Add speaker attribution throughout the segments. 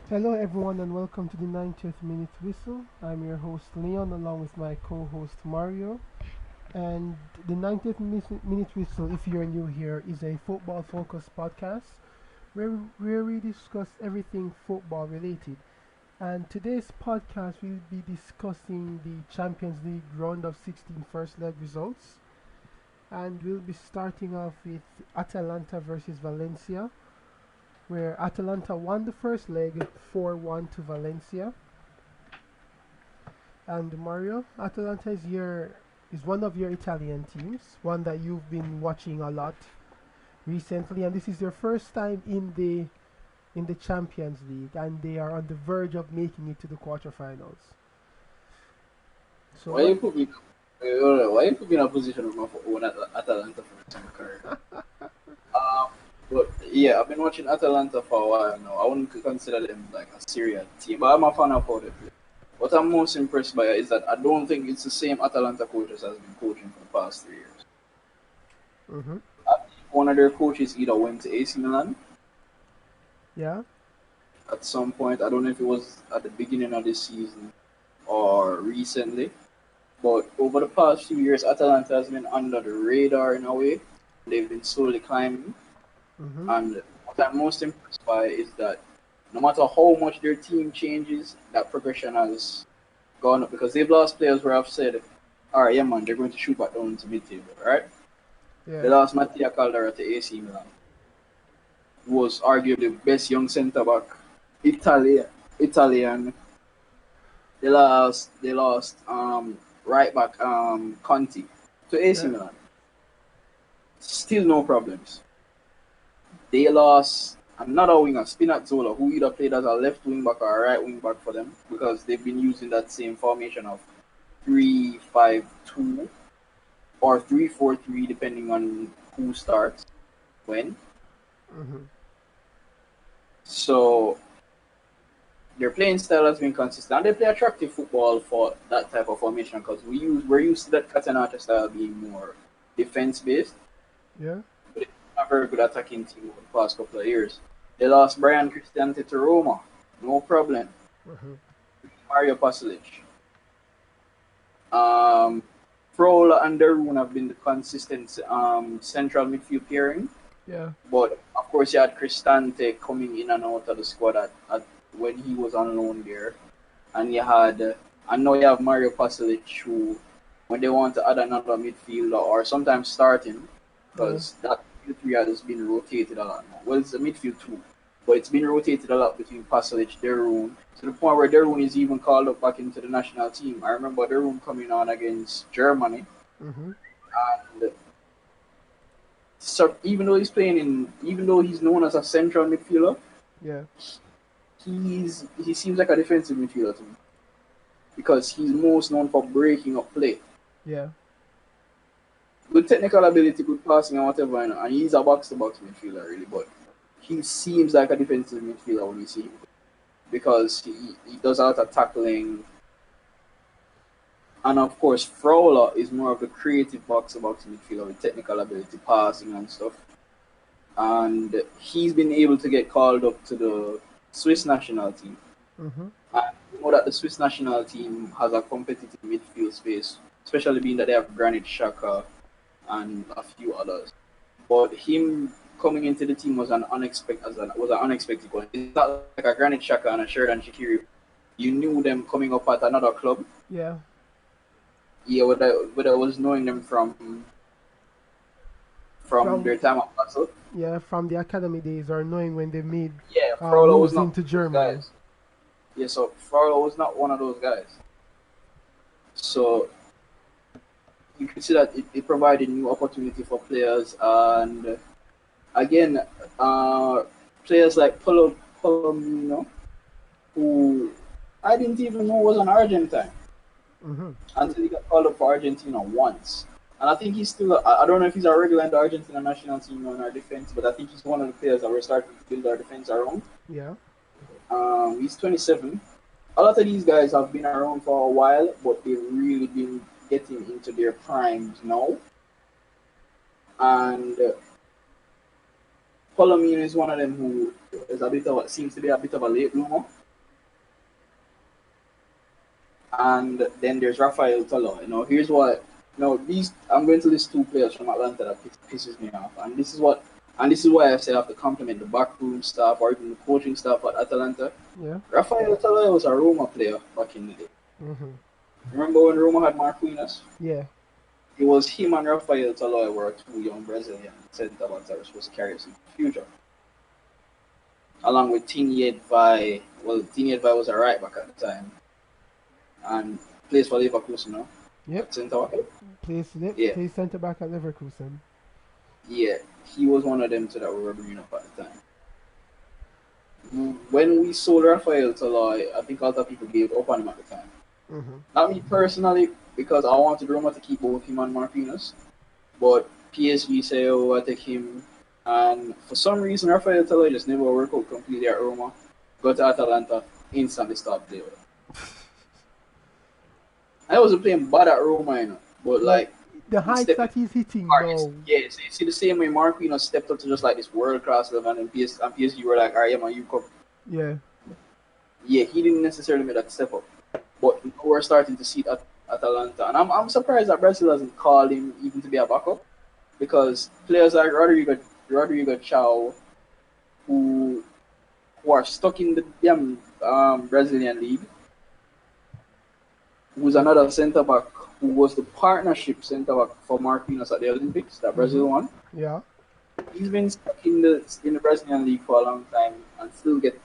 Speaker 1: Hello, everyone, and welcome to the 90th Minute Whistle. I'm your host, Leon, along with my co host, Mario. And the 90th Minute Whistle, if you're new here, is a football focused podcast where we discuss everything football related. And today's podcast, we'll be discussing the Champions League round of 16 first leg results. And we'll be starting off with Atalanta versus Valencia, where Atalanta won the first leg 4-1 to Valencia. And Mario, Atalanta is one of your Italian teams, one that you've been watching a lot recently, and this is your first time in the Champions League, and they are on the verge of making it to the quarterfinals. So
Speaker 2: Why
Speaker 1: what?
Speaker 2: you put me? Why you put me in a position of my own Atalanta for my career? Um, but yeah, I've been watching Atalanta for a while now. I wouldn't consider them like a Syrian team, but I'm a fan of how they play. What I'm most impressed by is that I don't think it's the same Atalanta coaches has been coaching for the past 3 years.
Speaker 1: Mhm.
Speaker 2: I think one of their coaches either went to AC Milan
Speaker 1: Yeah.
Speaker 2: at some point. I don't know if it was at the beginning of this season or recently. But over the past few years, Atalanta has been under the radar in a way. They've been slowly climbing.
Speaker 1: Mhm.
Speaker 2: And what I'm most impressed by is that no matter how much their team changes, that progression has gone up because they've lost players where I've said, all right, yeah, man, they're going to shoot back down to mid-table, right? They
Speaker 1: Yeah.
Speaker 2: lost Mattia Caldera to AC Milan, who was arguably the best young centre back Italian. They lost right back Conti to AC
Speaker 1: Yeah.
Speaker 2: Milan. Still no problems. They lost another winger, Spinazzola, who either played as a left wing back or a right wing back for them because they've been using that same formation of 3-5-2 or 3-4-3, depending on who starts when.
Speaker 1: Mhm.
Speaker 2: So their playing style has been consistent. And they play attractive football for that type of formation because we're used to that Catenaccio style being more defense based.
Speaker 1: Yeah.
Speaker 2: But it's a very good attacking team over the past couple of years. They lost Brian Cristante to Roma, no problem.
Speaker 1: Mhm.
Speaker 2: Mario Pasalic. Um, Frola and Darun have been the consistent central midfield pairing,
Speaker 1: Yeah.
Speaker 2: but of course you had Cristante coming in and out of the squad when he was on loan there, and you had and now you have Mario Pasalic who, when they want to add another midfielder or sometimes starting,
Speaker 1: Yeah.
Speaker 2: because that midfield three has been rotated a lot now. Well, it's a midfield two, but it's been rotated a lot between Pasalic, Darun, to the point where Darun is even called up back into the national team. I remember Darun coming on against Germany,
Speaker 1: Mhm.
Speaker 2: and so even though he's known as a central midfielder,
Speaker 1: Yeah.
Speaker 2: he seems like a defensive midfielder to me because he's most known for breaking up play.
Speaker 1: Yeah.
Speaker 2: Good technical ability, good passing and whatever, and he's a box to box midfielder really, but he seems like a defensive midfielder when you see him because he does a lot of tackling, and of course Fowler is more of a creative box to box midfielder with technical ability, passing and stuff, and he's been able to get called up to the Swiss national team.
Speaker 1: Mhm.
Speaker 2: And you know that the Swiss national team has a competitive midfield space, especially being that they have Granit Xhaka and a few others. But him coming into the team was an unexpected one. It's not like a Granit Xhaka and a Sheridan Shaqiri. You knew them coming up at another club.
Speaker 1: Yeah.
Speaker 2: Yeah, whether I was knowing them from
Speaker 1: From
Speaker 2: their time at Basel.
Speaker 1: Yeah, from the academy days or knowing when they made
Speaker 2: Yeah, Frollo was
Speaker 1: moves
Speaker 2: not
Speaker 1: into
Speaker 2: one of those
Speaker 1: Germany.
Speaker 2: guys. Yeah, so Frollo was not one of those guys. So you can see that it provided new opportunity for players, and again, uh, players like Palomino, who I didn't even know was an Argentine
Speaker 1: Mhm.
Speaker 2: until he got called up for Argentina once. And I think he's still, I don't know if he's a regular in the Argentina national team or in our defense, but I think he's one of the players that we're starting to build our defense around.
Speaker 1: Yeah.
Speaker 2: He's 27. A lot of these guys have been around for a while, but they've really been getting into their primes now. And Palomino is one of them who is a bit of seems to be a bit of a late bloomer. And then there's Rafael Tolo. Here's what these I'm going to list two players from Atlanta that pisses me off, and this is why I say I have to compliment the backroom staff or even the coaching staff at Atalanta.
Speaker 1: Yeah.
Speaker 2: Rafael Tolo was a Roma player back in the day.
Speaker 1: Mm-hmm.
Speaker 2: Remember when Roma had Marquinhos?
Speaker 1: Yeah.
Speaker 2: It was him and Rafael Tolo were two young Brazilian centre backs that were supposed to carry us in the future. Along with Tini Edvai. Well, Tini Edvai was a right back at the time. And plays for Leverkusen now.
Speaker 1: Yep.
Speaker 2: Centre back.
Speaker 1: Plays centre back at Leverkusen.
Speaker 2: Yeah, he was one of them too that we were bringing up at the time. When we sold Rafael Tolo, I think a lot of people gave up on him at the time.
Speaker 1: Mm-hmm.
Speaker 2: Not me personally, because I wanted Roma to keep both him and Marquinhos. But PSV say, oh, I take him. And for some reason, Rafael Tolo just never worked out completely at Roma. Got to Atalanta, instantly stopped playing. I wasn't playing bad at Roma, but like
Speaker 1: the heights that he's hitting now.
Speaker 2: Yeah, so you see the same way Marquinhos stepped up to just like this world class level, and PSG were like, alright, yeah, man, you come.
Speaker 1: Yeah.
Speaker 2: Yeah, he didn't necessarily make that step up, but we're starting to see it at Atalanta, and I'm surprised that Brazil hasn't called him even to be a backup, because players like Rodrigo Chao, who are stuck in the damn Brazilian league, who's another centre back who was the partnership centre back for Marquinhos at the Olympics that Brazil won.
Speaker 1: Yeah. He's
Speaker 2: been stuck in the Brazilian league for a long time and still get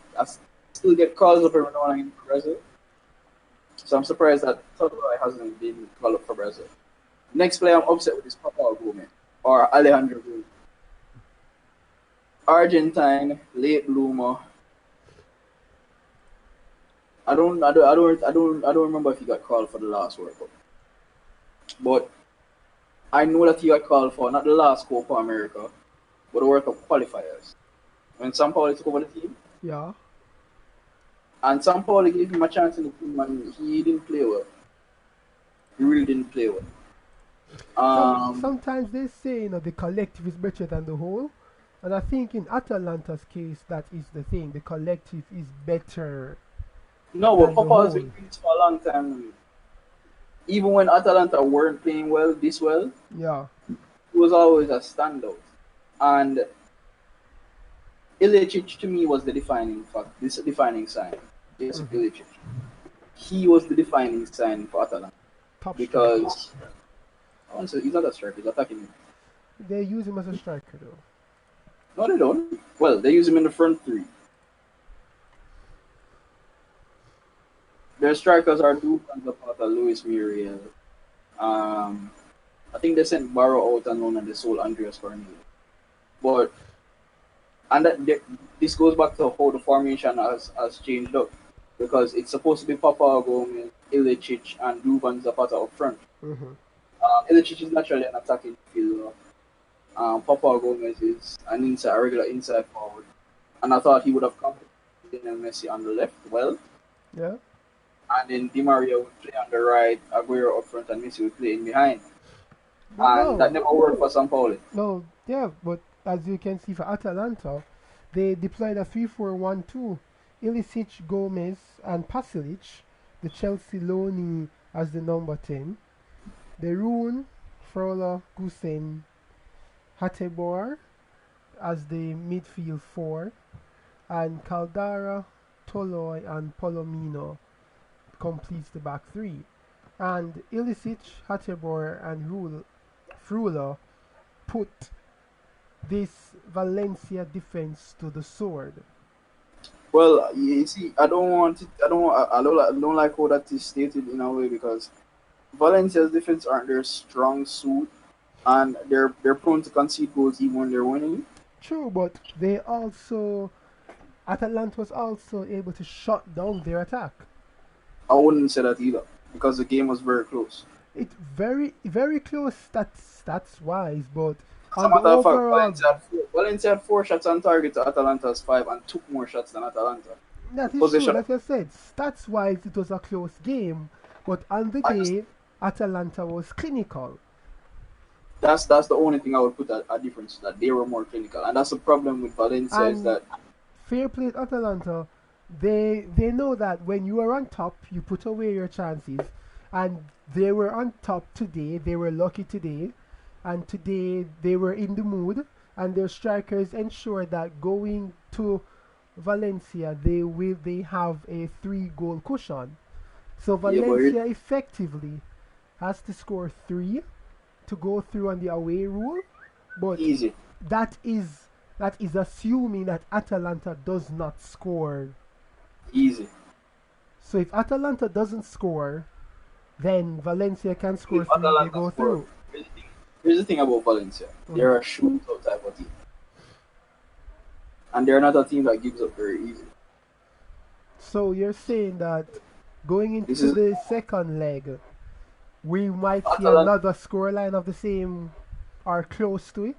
Speaker 2: calls up every now and again for Brazil. So I'm surprised that Toloi hasn't been called up for Brazil. Next player I'm upset with is Papa Gomez or Alejandro Gomez. Argentine, late bloomer. I don't remember if he got called for the last World Cup. But I know that he got called for not the last Copa America, but the World Cup qualifiers. When São Paulo took over the team.
Speaker 1: Yeah.
Speaker 2: And São Paulo gave him a chance in the team and he didn't play well. He really didn't play well.
Speaker 1: Sometimes they say, the collective is better than the whole. And I think in Atalanta's case, that is the thing. The collective is better.
Speaker 2: No, but Papa has been doing this for a long time. Even when Atalanta weren't playing well, this well,
Speaker 1: yeah,
Speaker 2: he was always a standout. And Ilicic to me was the defining sign. Ilicic. He was the defining sign for Atalanta. Because honestly, he's not a striker, he's attacking.
Speaker 1: They use him as a striker though.
Speaker 2: No, they don't. Well, they use him in the front three. Their strikers are Duvan Zapata, Luis Muriel. I think they sent Barrow out and loan and they sold Andreas Cornelius. But this goes back to how the formation has changed up. Because it's supposed to be Papa Gomez, Ilicic, and Duvan Zapata up front.
Speaker 1: Mm-hmm.
Speaker 2: Ilicic is naturally an attacking fielder. Papa Gomez is a regular inside forward. And I thought he would have come with Messi on the left well.
Speaker 1: Yeah.
Speaker 2: And then Di Maria would play on the right, Aguero up front, and Messi would play in behind. And that never worked for São Paulo.
Speaker 1: No, yeah, but as you can see for Atalanta, they deployed a 3-4-1-2. Ilicic, Gomez, and Pasilic, the Chelsea loanee as the number 10. The Ruin, Frola, Gusen, Hateboer as the midfield 4. And Caldara, Toloi, and Palomino completes the back 3. And Ilicic, Hateboer, and Frula put this Valencia defense to the sword.
Speaker 2: Well, you see, I don't like how that is stated in a way because Valencia's defense aren't their strong suit, and they're prone to concede goals even when they're winning.
Speaker 1: True, but Atalanta was also able to shut down their attack.
Speaker 2: I wouldn't say that either because the game was very close.
Speaker 1: It's very, very close stats wise, but
Speaker 2: as a matter of fact, Valencia had 4 shots on target to Atalanta's 5 and took more shots than Atalanta.
Speaker 1: That is true, like I said, stats wise it was a close game, but on the day Atalanta was clinical.
Speaker 2: That's the only thing I would put a difference, that they were more clinical, and that's the problem with Valencia is
Speaker 1: And
Speaker 2: that
Speaker 1: fair play to Atalanta, they know that when you are on top, you put away your chances, and they were on top today. They were lucky today, and today they were in the mood, and their strikers ensured that going to Valencia, they have a 3 goal cushion. So
Speaker 2: yeah, but
Speaker 1: Valencia effectively has to score 3 to go through on the away rule, but
Speaker 2: easy,
Speaker 1: that is that is assuming that Atalanta does not score.
Speaker 2: easy.
Speaker 1: So if Atalanta doesn't score, then Valencia can score
Speaker 2: If
Speaker 1: 3, they
Speaker 2: Atalanta
Speaker 1: go
Speaker 2: score,
Speaker 1: through.
Speaker 2: here's the thing about Valencia.
Speaker 1: Mhm.
Speaker 2: They're a shootout type of team, and they're not a team that gives up very easy.
Speaker 1: So you're saying that going
Speaker 2: This
Speaker 1: into
Speaker 2: is
Speaker 1: the second leg, we might see
Speaker 2: Atalanta.
Speaker 1: another scoreline of the same or close to it?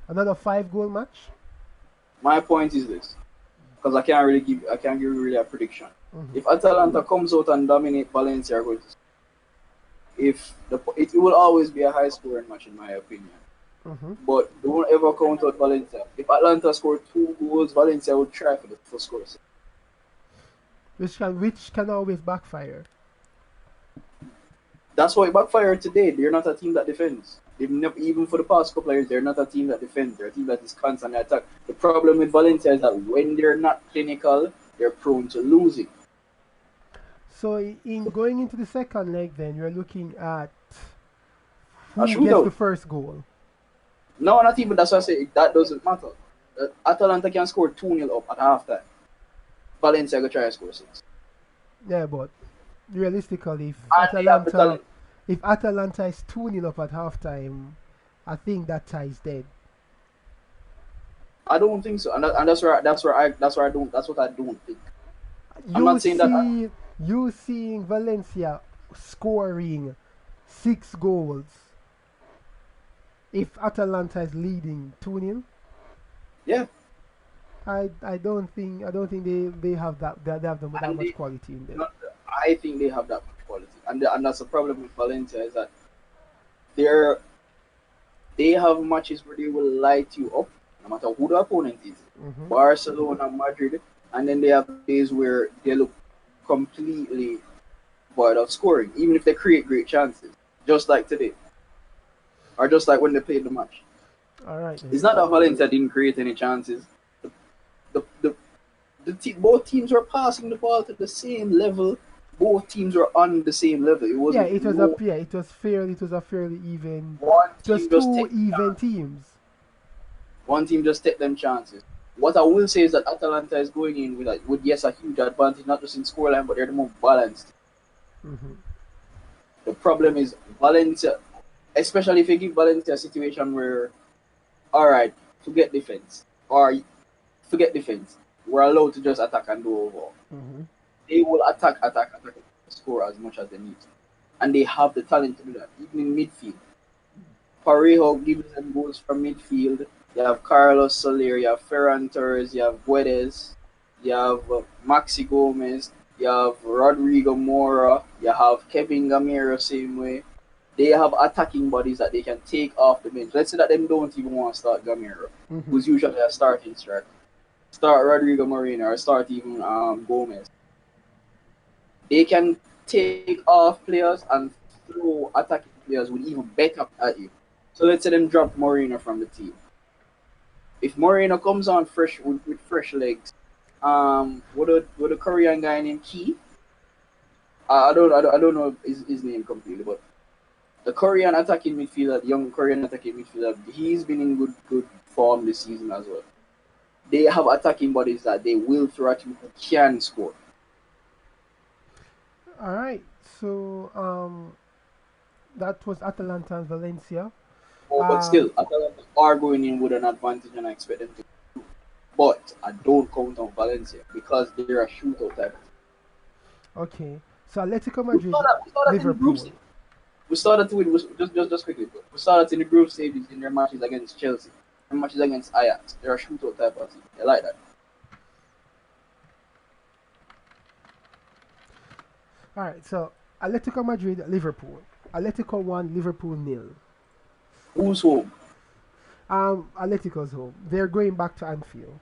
Speaker 1: Another 5 goal match?
Speaker 2: My point is this, because I can't give you really a prediction.
Speaker 1: Hmm.
Speaker 2: If Atalanta comes out and dominate Valencia, if it will always be a high scoring match in my opinion.
Speaker 1: Hmm.
Speaker 2: But don't ever count out Valencia. If Atlanta scored 2 goals, Valencia would try for the first score.
Speaker 1: Which can always backfire.
Speaker 2: That's why it backfired today. They're not a team that defends. They've never, even for the past couple of years, they're not a team that defends. They're a team that is constantly attack. The problem with Valencia is that when they're not clinical, they're prone to losing.
Speaker 1: So in going into the second leg, then you're looking at
Speaker 2: A
Speaker 1: who gets the
Speaker 2: shootout.
Speaker 1: first goal.
Speaker 2: No, not even. That's why I say that doesn't matter. Atalanta can score 2-0 up at halftime. Valencia go try to score 6.
Speaker 1: Yeah, but realistically,
Speaker 2: And they have the talent.
Speaker 1: If Atalanta is 2-0 up at halftime, I think that tie is dead.
Speaker 2: I don't think so. And that's what I don't think. I'm
Speaker 1: You
Speaker 2: not saying that.
Speaker 1: see, you seeing Valencia scoring 6 goals if Atalanta is leading 2-0.
Speaker 2: Yeah.
Speaker 1: I don't think they have that
Speaker 2: And
Speaker 1: much quality in them.
Speaker 2: not, I think they have that much quality, and that's the problem with Valencia is that they're they have matches where they will light you up, no matter who the opponent is,
Speaker 1: Hmm.
Speaker 2: Barcelona, Madrid, and then they have days where they look completely void of scoring, even if they create great chances, just like today, or just like when they played the match.
Speaker 1: All right then.
Speaker 2: It's not that Valencia didn't create any chances. The, the, both teams were passing the ball to the same level. Both teams were on the same level. It
Speaker 1: Yeah,
Speaker 2: wasn't no
Speaker 1: it was a fairly even.
Speaker 2: one
Speaker 1: It was
Speaker 2: team just
Speaker 1: two
Speaker 2: take
Speaker 1: even teams.
Speaker 2: one team just take them chances. What I will say is that Atalanta is going in with yes a huge advantage, not just in scoreline, but they're the more balanced.
Speaker 1: Hmm.
Speaker 2: The problem is Valencia, especially if you give Valencia a situation where, all right, forget defense or forget defense, we're allowed to just attack and do over.
Speaker 1: Hmm.
Speaker 2: They will attack, score as much as they need to, and they have the talent to do that, even in midfield. Parejo gives them goals from midfield. You have Carlos Soler, you have Ferran Torres, you have Guedes, you have Maxi Gomez, you have Rodrigo Mora, you have Kevin Gamero same way. They have attacking bodies that they can take off the bench. Let's say that they don't even want to start Gamero,
Speaker 1: Hmm.
Speaker 2: who's usually a starting striker. Start Rodrigo Moreno or start even Gomez. They can take off players and throw attacking players with even better at you. So let's say them drop Moreno from the team. If Moreno comes on fresh with fresh legs, with a Korean guy named Key, I don't know his name completely, but the Korean attacking midfielder, the young Korean attacking midfielder, he's been in good form this season as well. They have attacking bodies that they will throw at you who can score.
Speaker 1: All right. So that was Atalanta and Valencia.
Speaker 2: Oh, but still,
Speaker 1: Um,
Speaker 2: Atalanta are going in with an advantage, and I expect them to. But I don't count on Valencia because they're a shootout type.
Speaker 1: okay. So Atletico
Speaker 2: We saw
Speaker 1: Madrid,
Speaker 2: that. We saw that in the group
Speaker 1: Liverpool.
Speaker 2: stage. We started with just quickly. We started in the group stages in their matches against Chelsea, their matches against Ajax. They're a shootout type of team. They like that.
Speaker 1: All right. So Atletico Madrid, Liverpool. Atletico 1, Liverpool nil.
Speaker 2: Who's home?
Speaker 1: Atletico's home. They're going back to Anfield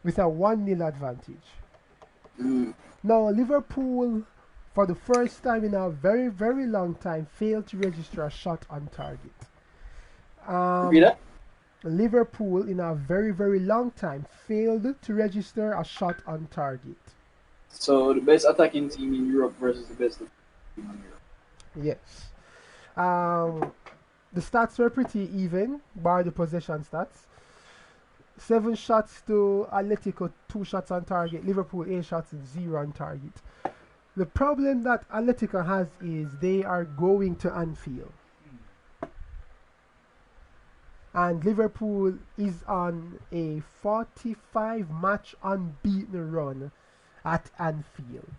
Speaker 1: with a 1-0 advantage.
Speaker 2: Mm.
Speaker 1: Now, Liverpool, for the first time in a very, very long time, failed to register a shot on target.
Speaker 2: Repeat
Speaker 1: Um,
Speaker 2: that?
Speaker 1: Liverpool, in a very, very long time, failed to register a shot on target.
Speaker 2: So the best attacking team in Europe versus the best team in Europe.
Speaker 1: Yes. Um, the stats were pretty even, bar the possession stats. 7 shots to Atletico, 2 shots on target. Liverpool 8 shots, 0 on target. The problem that Atletico has is they are going to Anfield. And Liverpool is on a 45 match unbeaten run at Anfield.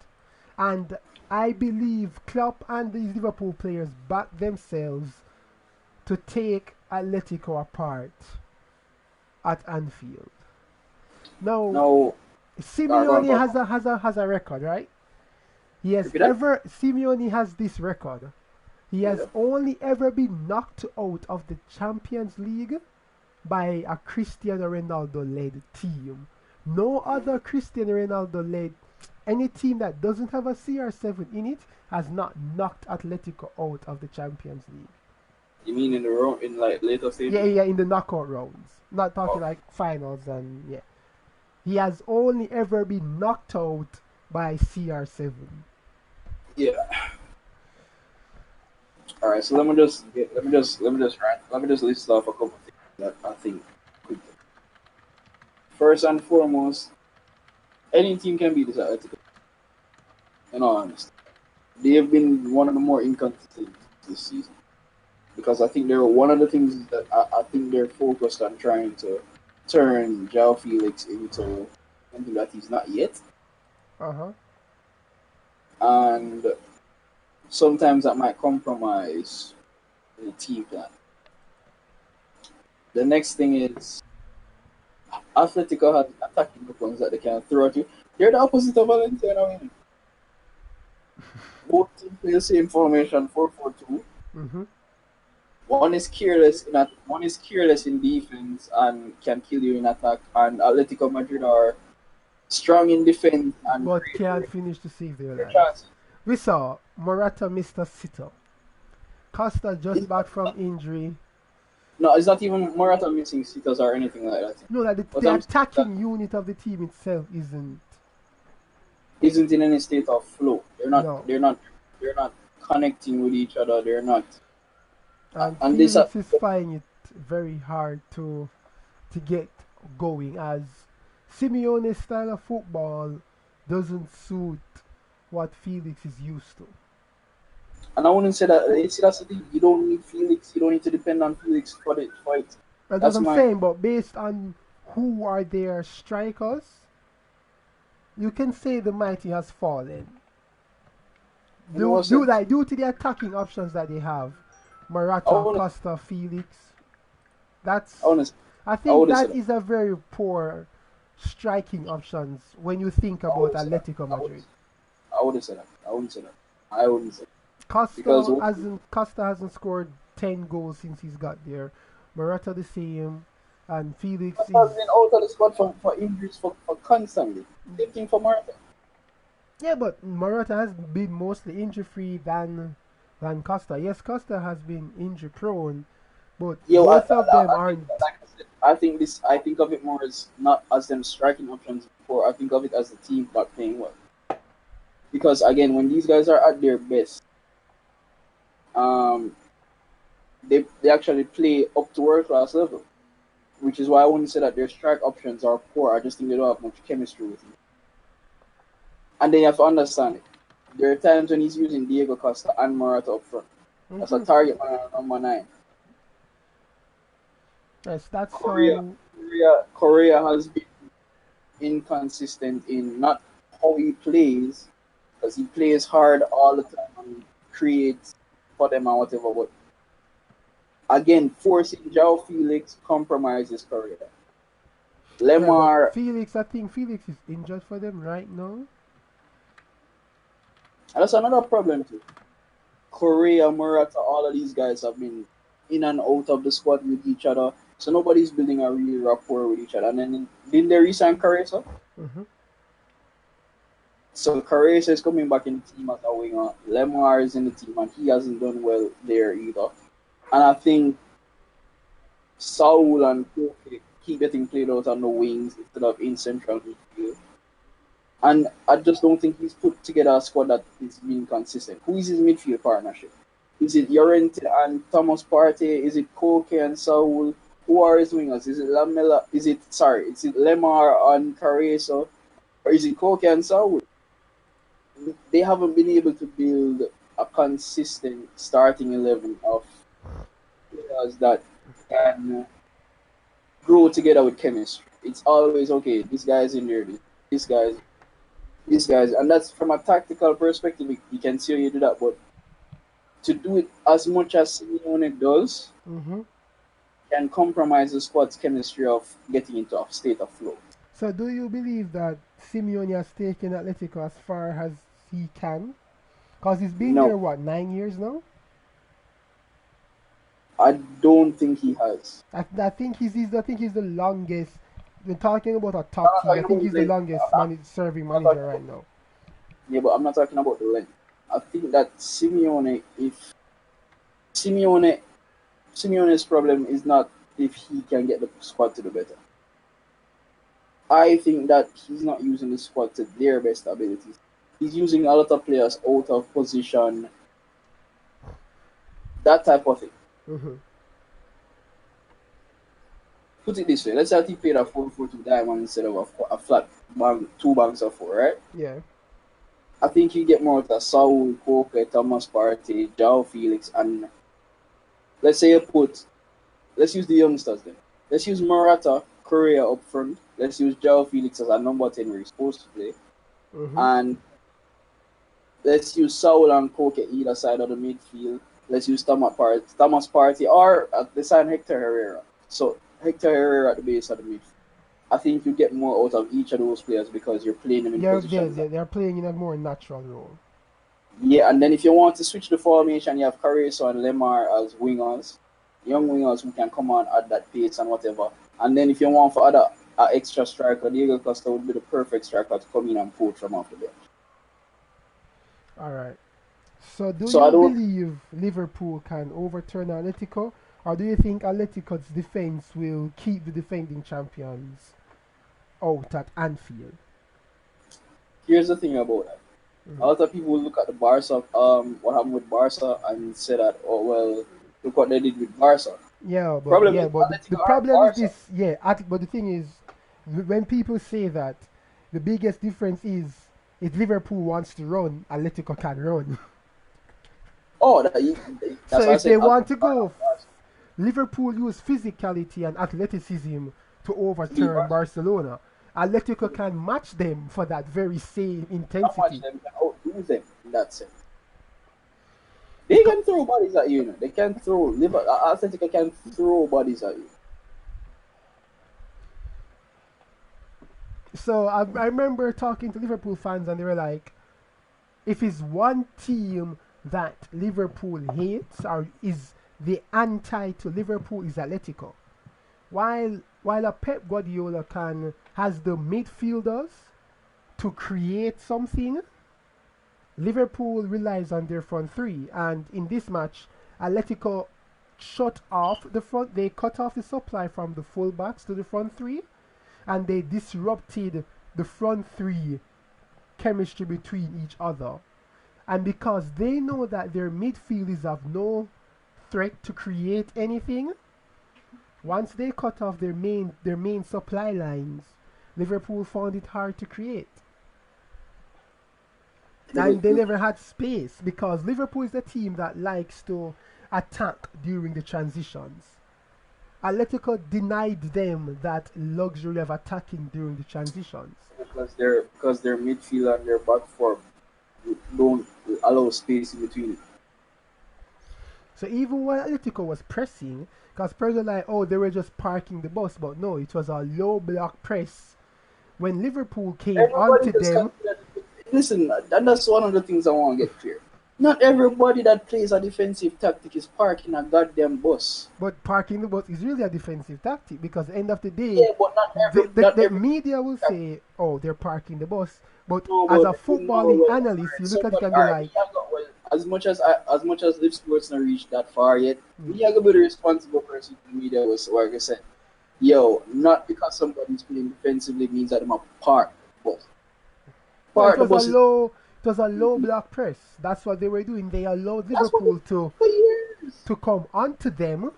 Speaker 1: And I believe Klopp and these Liverpool players back themselves to take Atletico apart at Anfield. Now,
Speaker 2: No, go on,
Speaker 1: Simeone
Speaker 2: go on.
Speaker 1: has a record, right?
Speaker 2: Repeat that?
Speaker 1: Simeone has this record. He has
Speaker 2: Yeah.
Speaker 1: only ever been knocked out of the Champions League by a Cristiano Ronaldo led team. No other Cristiano Ronaldo led any team that doesn't have a CR7 in it has not knocked Atletico out of the Champions League.
Speaker 2: You mean in the room in like later
Speaker 1: Yeah,
Speaker 2: stages?
Speaker 1: yeah, in the knockout rounds. Not talking
Speaker 2: Oh,
Speaker 1: like finals and yeah. He has only ever been knocked out by CR7.
Speaker 2: yeah. All right. So let me just list off a couple of things that I think could. First and foremost, any team can be this Atletico. In all honesty, they have been one of the more inconsistent this season because I think they're one of the things that I think they're focused on trying to turn João Felix into something that he's not yet,
Speaker 1: Uh huh.
Speaker 2: and sometimes that might compromise the team plan. The next thing is Atletico has attacking weapons that they can throw at you. They're the opposite of Valencia now. Both teams play the same formation, 4-4-2.
Speaker 1: Mm-hmm.
Speaker 2: One is careless in defense and can kill you in attack. And Atletico Madrid are strong in defense and
Speaker 1: But
Speaker 2: create
Speaker 1: can't finish to save their
Speaker 2: their
Speaker 1: lives.
Speaker 2: chances.
Speaker 1: We saw Morata missed a sitter. Costa just
Speaker 2: It's
Speaker 1: back from injury.
Speaker 2: No, it's not even Morata missing sitters or anything like that.
Speaker 1: No, that
Speaker 2: What
Speaker 1: the
Speaker 2: I'm saying is that
Speaker 1: attacking unit of the team itself isn't.
Speaker 2: isn't in any state of flow. They're not.
Speaker 1: No.
Speaker 2: They're not. They're not connecting with each other. They're not.
Speaker 1: And
Speaker 2: And this.
Speaker 1: Felix is finding it very hard to get going as Simeone's style of football doesn't suit what Felix is used to.
Speaker 2: And I wouldn't say that. You see, that's the thing. You don't need Felix. You don't need to depend on Felix for the fight.
Speaker 1: That's what
Speaker 2: That's
Speaker 1: I'm
Speaker 2: my.
Speaker 1: saying, but based on who are their strikers, you can say the mighty has fallen.
Speaker 2: In what sense?
Speaker 1: Due to the attacking options that they have,
Speaker 2: I
Speaker 1: Morata,
Speaker 2: wouldn't.
Speaker 1: Costa, Felix.
Speaker 2: I
Speaker 1: That's
Speaker 2: wouldn't.
Speaker 1: I
Speaker 2: I
Speaker 1: think
Speaker 2: wouldn't say
Speaker 1: that
Speaker 2: that.
Speaker 1: is a very poor striking options when you think
Speaker 2: I
Speaker 1: about
Speaker 2: wouldn't say that.
Speaker 1: Atletico
Speaker 2: I wouldn't.
Speaker 1: Madrid.
Speaker 2: I wouldn't say that. I wouldn't say that. I wouldn't say that. Because
Speaker 1: Costa hasn't scored 10 goals since he's got there. Morata the same, and Felix
Speaker 2: Costa
Speaker 1: is
Speaker 2: has been out of the squad for injuries for constantly. Same thing for Morata.
Speaker 1: yeah, but Morata has been mostly injury free than Costa. Yes, Costa has been injury prone, but
Speaker 2: Yo,
Speaker 1: both of them
Speaker 2: I think,
Speaker 1: aren't.
Speaker 2: like I said, I think this. I think of it more as not as them striking options before. I think of it as the team not playing well. Because again, when these guys are at their best, um, they actually play up to world class level. Which is why I wouldn't say that their strike options are poor. I just think they don't have much chemistry with him. And then you have to understand it. There are times when he's using Diego Costa and Morata up front. That's a
Speaker 1: Hmm.
Speaker 2: target man on number 9.
Speaker 1: Yes, that's
Speaker 2: Korea,
Speaker 1: how.
Speaker 2: Korea has been inconsistent in not how he plays, because he plays hard all the time and creates for them and whatever. But again, forcing João Felix compromises Korea.
Speaker 1: Yeah, but
Speaker 2: Lemar,
Speaker 1: Felix, I think Felix is injured for them right now.
Speaker 2: and that's another problem too. Korea, Murata, all of these guys have been in and out of the squad with each other. So nobody's building a real rapport with each other. And then didn't they resign Caressa?
Speaker 1: Mm-hmm.
Speaker 2: So Caressa is coming back in the team as a winger. Lemar is in the team and he hasn't done well there either. And I think Saul and Koke keep getting played out on the wings instead of in central midfield. And I just don't think he's put together a squad that is being consistent. Who is his midfield partnership? Is it Llorente and Thomas Partey? Is it Koke and Saul? Who are his wingers? Is it is it Lemar and Caressa? Or is it Koke and Saul? They haven't been able to build a consistent starting 11 of players that can grow together with chemistry. It's always okay. This guy's in there. This guy's, and that's from a tactical perspective. You can see how you do that, but to do it as much as Simeone does
Speaker 1: Mm-hmm.
Speaker 2: can compromise the squad's chemistry of getting into a state of flow.
Speaker 1: So do you believe that Simeone has taken Atletico as far as he can? Because he's been
Speaker 2: No,
Speaker 1: there, what, 9 years now?
Speaker 2: I don't think he has.
Speaker 1: I think he's the longest. We're talking about a
Speaker 2: I'm
Speaker 1: top
Speaker 2: not
Speaker 1: team. I
Speaker 2: talking
Speaker 1: think
Speaker 2: about
Speaker 1: he's
Speaker 2: the
Speaker 1: the
Speaker 2: length.
Speaker 1: longest serving
Speaker 2: I'm not talking
Speaker 1: manager
Speaker 2: about,
Speaker 1: right now.
Speaker 2: yeah, but I'm not talking about the length. I think that Simeone, Simeone's problem is not if he can get the squad to do better. I think that he's not using the squad to their best abilities. He's using a lot of players out of position, that type of thing.
Speaker 1: Mm-hmm.
Speaker 2: Put it this way: let's say he played a 4-4-2 diamond instead of a flat bank, two banks of four, right?
Speaker 1: Yeah.
Speaker 2: I think you get more out of Saul, Koke, Thomas Partey, João Felix, and let's use the youngsters then. Let's use Morata, Correa up front. Let's use João Felix as a number 10 where he's supposed to play.
Speaker 1: Mm-hmm.
Speaker 2: And let's use Saul and Koke either side of the midfield. Let's use Thomas Partey, or at the side Hector Herrera. So Hector Herrera at the base of the midfield. I think you get more out of each of those players because you're playing them in positions.
Speaker 1: They're playing in a more natural role.
Speaker 2: Yeah, and then if you want to switch the formation, you have Carrizo and Lemar as wingers, young wingers who can come on at that pace and whatever. And then if you want for other extra striker, Diego Costa would be the perfect striker to come in and poach from off the bench.
Speaker 1: All right. So do
Speaker 2: So I
Speaker 1: you
Speaker 2: don't.
Speaker 1: believe Liverpool can overturn Atletico, or do you think Atletico's defense will keep the defending champions out at Anfield?
Speaker 2: Here's the thing about that. A lot of people look at the Barca, what happened with Barca, and say that, oh well, look what they did with Barca. Problem is,
Speaker 1: But the
Speaker 2: Atletico aren't
Speaker 1: problem is
Speaker 2: Barca.
Speaker 1: this. Yeah, but the thing is, when people say that, the biggest difference is if Liverpool wants to run, Atletico can run.
Speaker 2: Oh,
Speaker 1: So
Speaker 2: that's why I
Speaker 1: if they
Speaker 2: said
Speaker 1: want to
Speaker 2: Atletico aren't
Speaker 1: go,
Speaker 2: Barca.
Speaker 1: Liverpool use physicality and athleticism to
Speaker 2: To beat
Speaker 1: overturn
Speaker 2: Barca.
Speaker 1: Barcelona. Atletico can match them for that very same
Speaker 2: How much
Speaker 1: intensity.
Speaker 2: them can outdo them in that sense. They
Speaker 1: Because
Speaker 2: can throw bodies at you. They can throw. Atletico can throw bodies at you.
Speaker 1: so I remember talking to Liverpool fans and they were like, if it's one team that Liverpool hates or is the anti to Liverpool is Atletico. While a Pep Guardiola can has the midfielders to create something, Liverpool relies on their front three, and in this match, Atletico shut off the front. They cut off the supply from the fullbacks to the front three, and they disrupted the front three chemistry between each other. And because they know that their midfield is of no threat to create anything, once they cut off their main supply lines, Liverpool found it hard to create. And they never had space because Liverpool is the team that likes to attack during the transitions. Atletico denied them that luxury of attacking during the transitions.
Speaker 2: Because their midfield and their back four don't allow space in between.
Speaker 1: So even when Atletico was pressing, because people were like, oh, they were just parking the bus, but no, it was a low block press. When Liverpool came
Speaker 2: Everybody
Speaker 1: onto
Speaker 2: just
Speaker 1: them,
Speaker 2: listen, and that's one of the things I want to get clear. Not everybody that plays a defensive tactic is parking a goddamn bus.
Speaker 1: But parking the bus is really a defensive tactic because at the end of the day,
Speaker 2: Yeah, but not
Speaker 1: the
Speaker 2: every
Speaker 1: media will say, "Oh, they're parking the bus," but
Speaker 2: no,
Speaker 1: as
Speaker 2: but
Speaker 1: a
Speaker 2: no,
Speaker 1: footballing
Speaker 2: well,
Speaker 1: analyst,
Speaker 2: alright,
Speaker 1: you look at it
Speaker 2: somebody,
Speaker 1: and be
Speaker 2: alright,
Speaker 1: like,
Speaker 2: well, as much as Liv Sports not reached that far yet,
Speaker 1: hmm.
Speaker 2: we have to be the responsible person in the media was like I said, yo, not because somebody's playing defensively means that they're park the bus.
Speaker 1: "No,
Speaker 2: Park the bus is
Speaker 1: it was a low block press." That's what they were doing. They allowed
Speaker 2: that's what we
Speaker 1: Liverpool
Speaker 2: for years.
Speaker 1: to come onto them,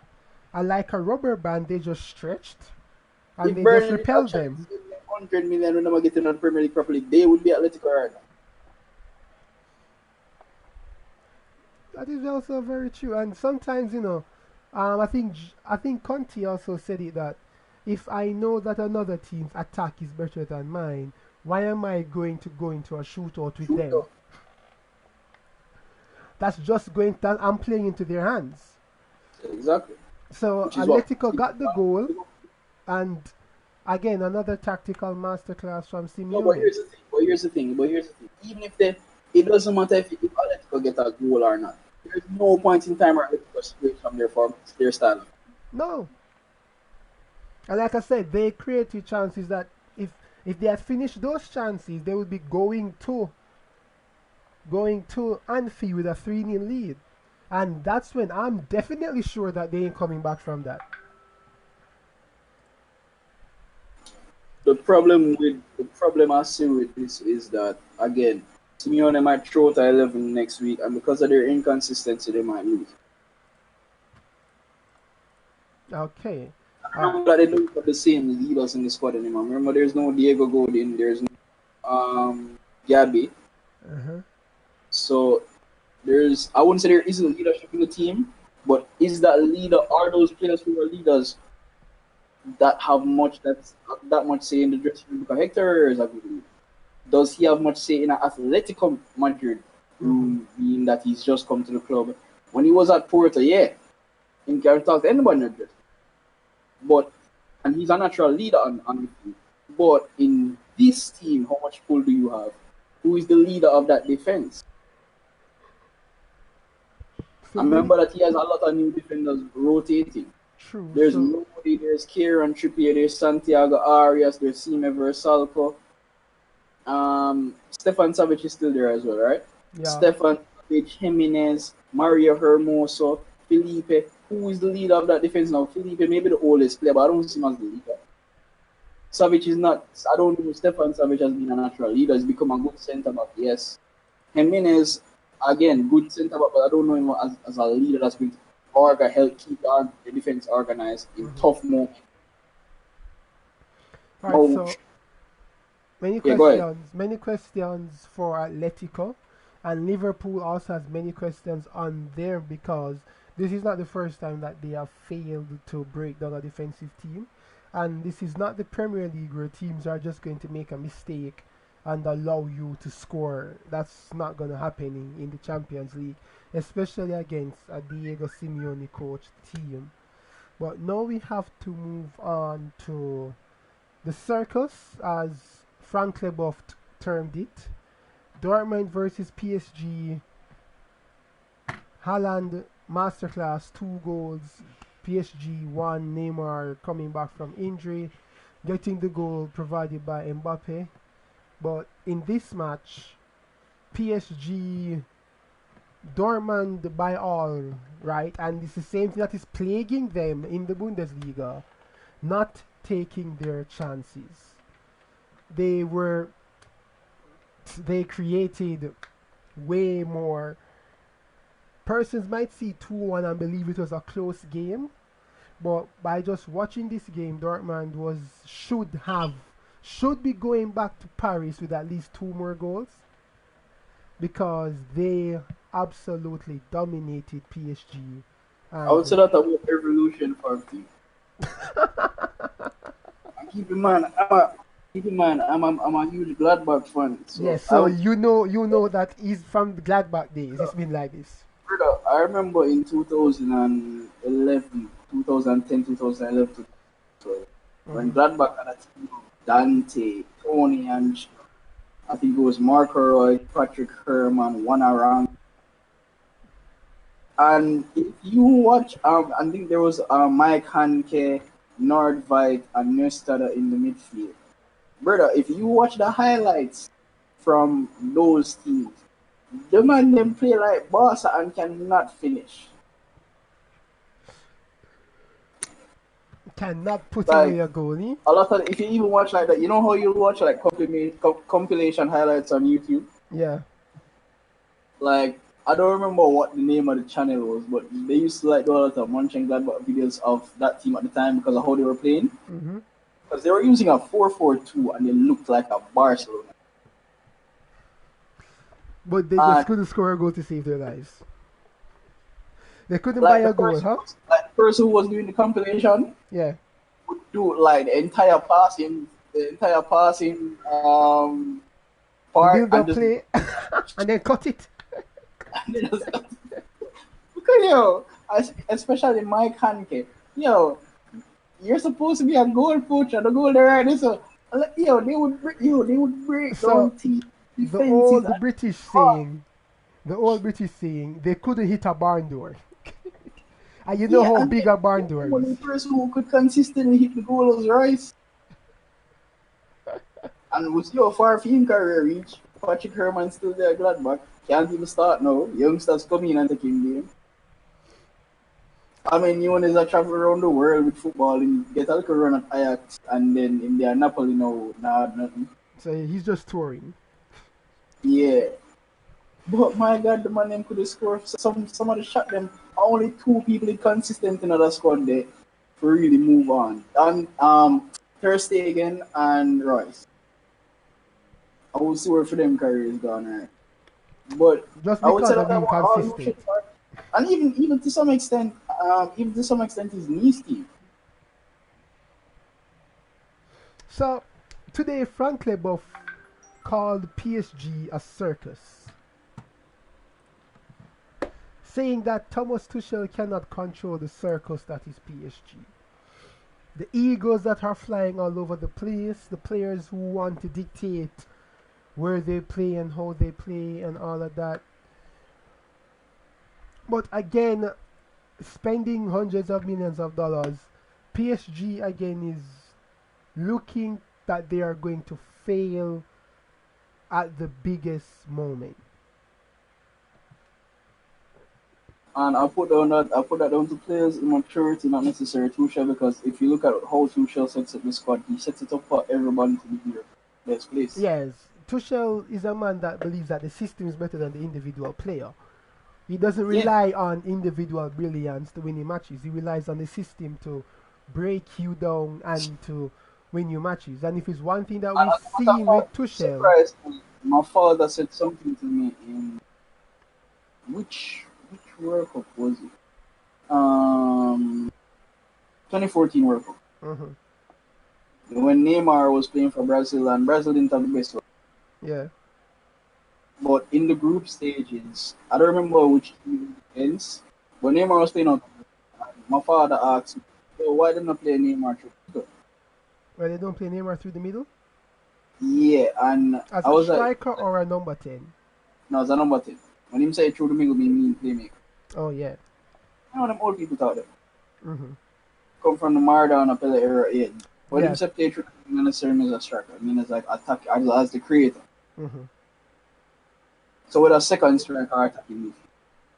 Speaker 1: and like a rubber band, they just stretched and
Speaker 2: If
Speaker 1: they just
Speaker 2: Burnley did
Speaker 1: repelled
Speaker 2: actually
Speaker 1: them.
Speaker 2: spend 100 million when they were getting on Premier League properly, they would be Atletico right now.
Speaker 1: That is also very true. And sometimes, I think Conti also said it that if I know that another team's attack is better than mine, why am I going to go into a shootout with
Speaker 2: Shoot
Speaker 1: them?
Speaker 2: up.
Speaker 1: That's just going that I'm playing into their hands.
Speaker 2: Exactly.
Speaker 1: So
Speaker 2: Which is what
Speaker 1: Atletico got the goal, and again another tactical masterclass from
Speaker 2: no, but
Speaker 1: Simeone.
Speaker 2: here's the thing. Even if they, it doesn't matter if Atletico get a goal or not. There's no point in time where Atletico switch from their form, their style.
Speaker 1: No, and like I said, they created chances that if they had finished those chances, they would be going to Anfield with a 3-0 lead. And that's when I'm definitely sure that they ain't coming back from that.
Speaker 2: The problem I see with this is that again, Simeone might throw out 11 next week, and because of their inconsistency, they might lose.
Speaker 1: Okay.
Speaker 2: Remember that they don't have the same leaders in the squad anymore. Remember, there's no Diego Godin, there's no Gabby.
Speaker 1: Uh-huh.
Speaker 2: So there's, I wouldn't say there isn't leadership in the team, but is that leader? Are those players who are leaders that have that much say in the dressing room? Because Hector is a good leader. Does he have much say in Atletico Madrid?
Speaker 1: Mm-hmm.
Speaker 2: Being that he's just come to the club. When he was at Porto, yeah, he can't talk to anybody in the dressing room. But and he's a natural leader on the field. But in this team, how much pull do you have? Who is the leader of that defense?
Speaker 1: So
Speaker 2: I
Speaker 1: many
Speaker 2: remember that he has a lot of new defenders rotating.
Speaker 1: true.
Speaker 2: There's
Speaker 1: So
Speaker 2: nobody, there's Kieran Trippier, there's Santiago Arias, there's Sime Versalco. Stefan Savage is still there as well, right?
Speaker 1: yeah.
Speaker 2: Stefan Savage, Jimenez, Mario Hermoso, Felipe. Who is the leader of that defense now? Felipe may be the oldest player, but I don't see him as the leader. Savage is not. I don't know. Stefan Savage has been a natural leader. He's become a good centre back. Yes. Jimenez, again, good centre back, but I don't know him as a leader that's going to help keep the defense organized in
Speaker 1: Mm-hmm.
Speaker 2: tough moments.
Speaker 1: All right.
Speaker 2: Oh,
Speaker 1: So
Speaker 2: yeah, go ahead.
Speaker 1: many questions for Atletico, and Liverpool also has many questions on there because this is not the first time that they have failed to break down a defensive team, and this is not the Premier League where teams are just going to make a mistake and allow you to score. That's not going to happen in the Champions League, especially against a Diego Simeone coached team. But now we have to move on to the circus, as Frank Leboeuf termed it. Dortmund versus PSG. Haaland masterclass, 2 goals. PSG 1. Neymar coming back from injury, getting the goal provided by Mbappe. But in this match, PSG Dortmund by all, right? And it's the same thing that is plaguing them in the Bundesliga, not taking their chances. They were they created way more. Persons might see 2-1 and believe it was a close game, but by just watching this game, Dortmund should be going back to Paris with at least 2 more goals because they absolutely dominated PSG.
Speaker 2: I would
Speaker 1: And
Speaker 2: say that about evolution for a team. Keep in mind, I'm a huge Gladbach fan. So
Speaker 1: yes,
Speaker 2: I
Speaker 1: so
Speaker 2: would,
Speaker 1: you know that he's from the Gladbach days. It's been like this.
Speaker 2: brother, I remember in 2011, 2010, 2011, when
Speaker 1: Hmm.
Speaker 2: Gladbach had a team of Dante, Tony, and I think it was Marco Roy, Patrick Herman, one around. And if you watch, I think there was Mike Hanke, Nordveit, and Nestada in the midfield. Brother, if you watch the highlights from those teams, the man them play like boss and cannot finish.
Speaker 1: Cannot put
Speaker 2: Like
Speaker 1: away a goalie.
Speaker 2: a lot of, if you even watch like that, you know how you watch like compilation highlights on YouTube.
Speaker 1: Yeah.
Speaker 2: Like I don't remember what the name of the channel was, but they used to like do a lot of Mönchengladbach videos of that team at the time because of how they were playing.
Speaker 1: Mm-hmm.
Speaker 2: Because they were using a 4-4-2 and they looked like a Barcelona.
Speaker 1: But they just
Speaker 2: And
Speaker 1: couldn't score a goal to save their lives. They couldn't buy
Speaker 2: like
Speaker 1: a goal, huh?
Speaker 2: the person who was doing the compilation
Speaker 1: Yeah.
Speaker 2: would do like the entire passing
Speaker 1: The
Speaker 2: part
Speaker 1: build
Speaker 2: and
Speaker 1: up
Speaker 2: just
Speaker 1: play and then cut it.
Speaker 2: and then just because especially Mike Hanke, you're supposed to be a goal poacher, the goal there, right? So they would break
Speaker 1: So
Speaker 2: down team
Speaker 1: the
Speaker 2: defenses
Speaker 1: old British saying, they couldn't hit a barn door. And you know how
Speaker 2: and
Speaker 1: big a barn door
Speaker 2: the
Speaker 1: is.
Speaker 2: only person who could consistently hit the goal was Rice. And with your far field career reach, Patrick Herman still there at Gladbach. Can't even start now. Youngsters come in and take him game. I mean, you want to travel around the world with football and get a little run at Ajax and then in their Napoli now, nothing.
Speaker 1: So he's just touring.
Speaker 2: Yeah. But my God, the man them could have scored some of the shot them. Only two people consistent in the squad there to really move on. And Ter Stegen and Royce. I will see where for them careers gone, right? But
Speaker 1: Just
Speaker 2: I would say
Speaker 1: because of
Speaker 2: that
Speaker 1: being
Speaker 2: all you
Speaker 1: consistent.
Speaker 2: should and even to some extent, his knee Steve.
Speaker 1: So today Frank Leboeuf called PSG a circus, saying that Thomas Tuchel cannot control the circus that is PSG. The egos that are flying all over the place, the players who want to dictate where they play and how they play and all of that. But again, spending hundreds of millions of dollars, PSG again is looking that they are going to fail at the biggest moment.
Speaker 2: And I put that down to players' immaturity, not necessarily Tuchel, because if you look at how Tuchel sets up the squad, he sets it up for everybody to be here. Best place.
Speaker 1: Yes, Tuchel is a man that believes that the system is better than the individual player. He doesn't
Speaker 2: Yeah.
Speaker 1: rely on individual brilliance to win matches. He relies on the system to break you down and to win you matches. And if it's one thing that
Speaker 2: And
Speaker 1: we've seen with Tuchel,
Speaker 2: surprised me, my father said something to me in which World Cup was it? 2014 World Cup.
Speaker 1: mhm,
Speaker 2: When Neymar was playing for Brazil and Brazil didn't have the best one.
Speaker 1: yeah,
Speaker 2: But in the group stages, I don't remember which team ends, but Neymar was playing out. My father asked me, "Yo, why didn't I play Neymar through?"
Speaker 1: where they don't play Neymar through the middle
Speaker 2: Yeah, and
Speaker 1: as
Speaker 2: I
Speaker 1: a
Speaker 2: was like,
Speaker 1: striker or a number 10.
Speaker 2: no, it's a number 10. When him say through the middle, mean playmaker.
Speaker 1: Oh yeah,
Speaker 2: You know them old people out there.
Speaker 1: mhm,
Speaker 2: Come from the Maradona Pele era, yeah. When him
Speaker 1: yeah,
Speaker 2: say play through, the middle, necessarily as a striker. I mean, it's like attack as the creator.
Speaker 1: mhm,
Speaker 2: So with a second striker attacking midfield.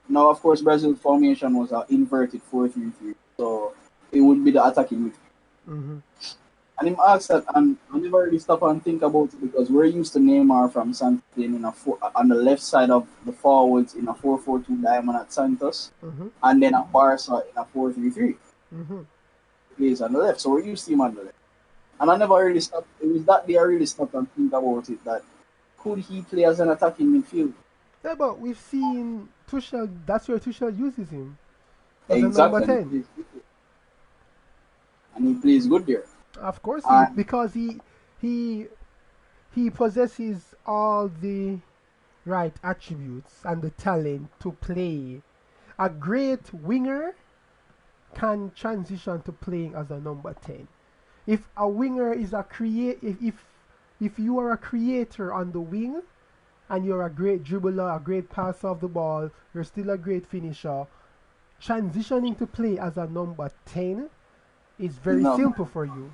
Speaker 2: Now, of course, Brazil formation was an inverted 4-3-3, so it would be the attacking midfield.
Speaker 1: mhm,
Speaker 2: And him asked that, and I never really stop and think about it because we're used to Neymar from Santos playing on the left side of the forwards in a 4-4-2 diamond at Santos,
Speaker 1: mhm,
Speaker 2: and then at Barca in a 4-3-3.
Speaker 1: mhm.
Speaker 2: Plays on the left, so we're used to him on the left. And I never really stopped. It was that day I really stopped and think about it. That could he play as an attacking midfield?
Speaker 1: Yeah, but we've seen Tuchel. That's where Tuchel uses him as a number
Speaker 2: Exactly,
Speaker 1: 10.
Speaker 2: and he plays good there.
Speaker 1: Of course,
Speaker 2: And
Speaker 1: because he he possesses all the right attributes and the talent to play. A great winger can transition to playing as a number 10. If a winger is a create, if you are a creator on the wing and you're a great dribbler, a great passer of the ball, you're still a great finisher, transitioning to play as a number 10 is
Speaker 2: It's
Speaker 1: very
Speaker 2: not
Speaker 1: simple for you.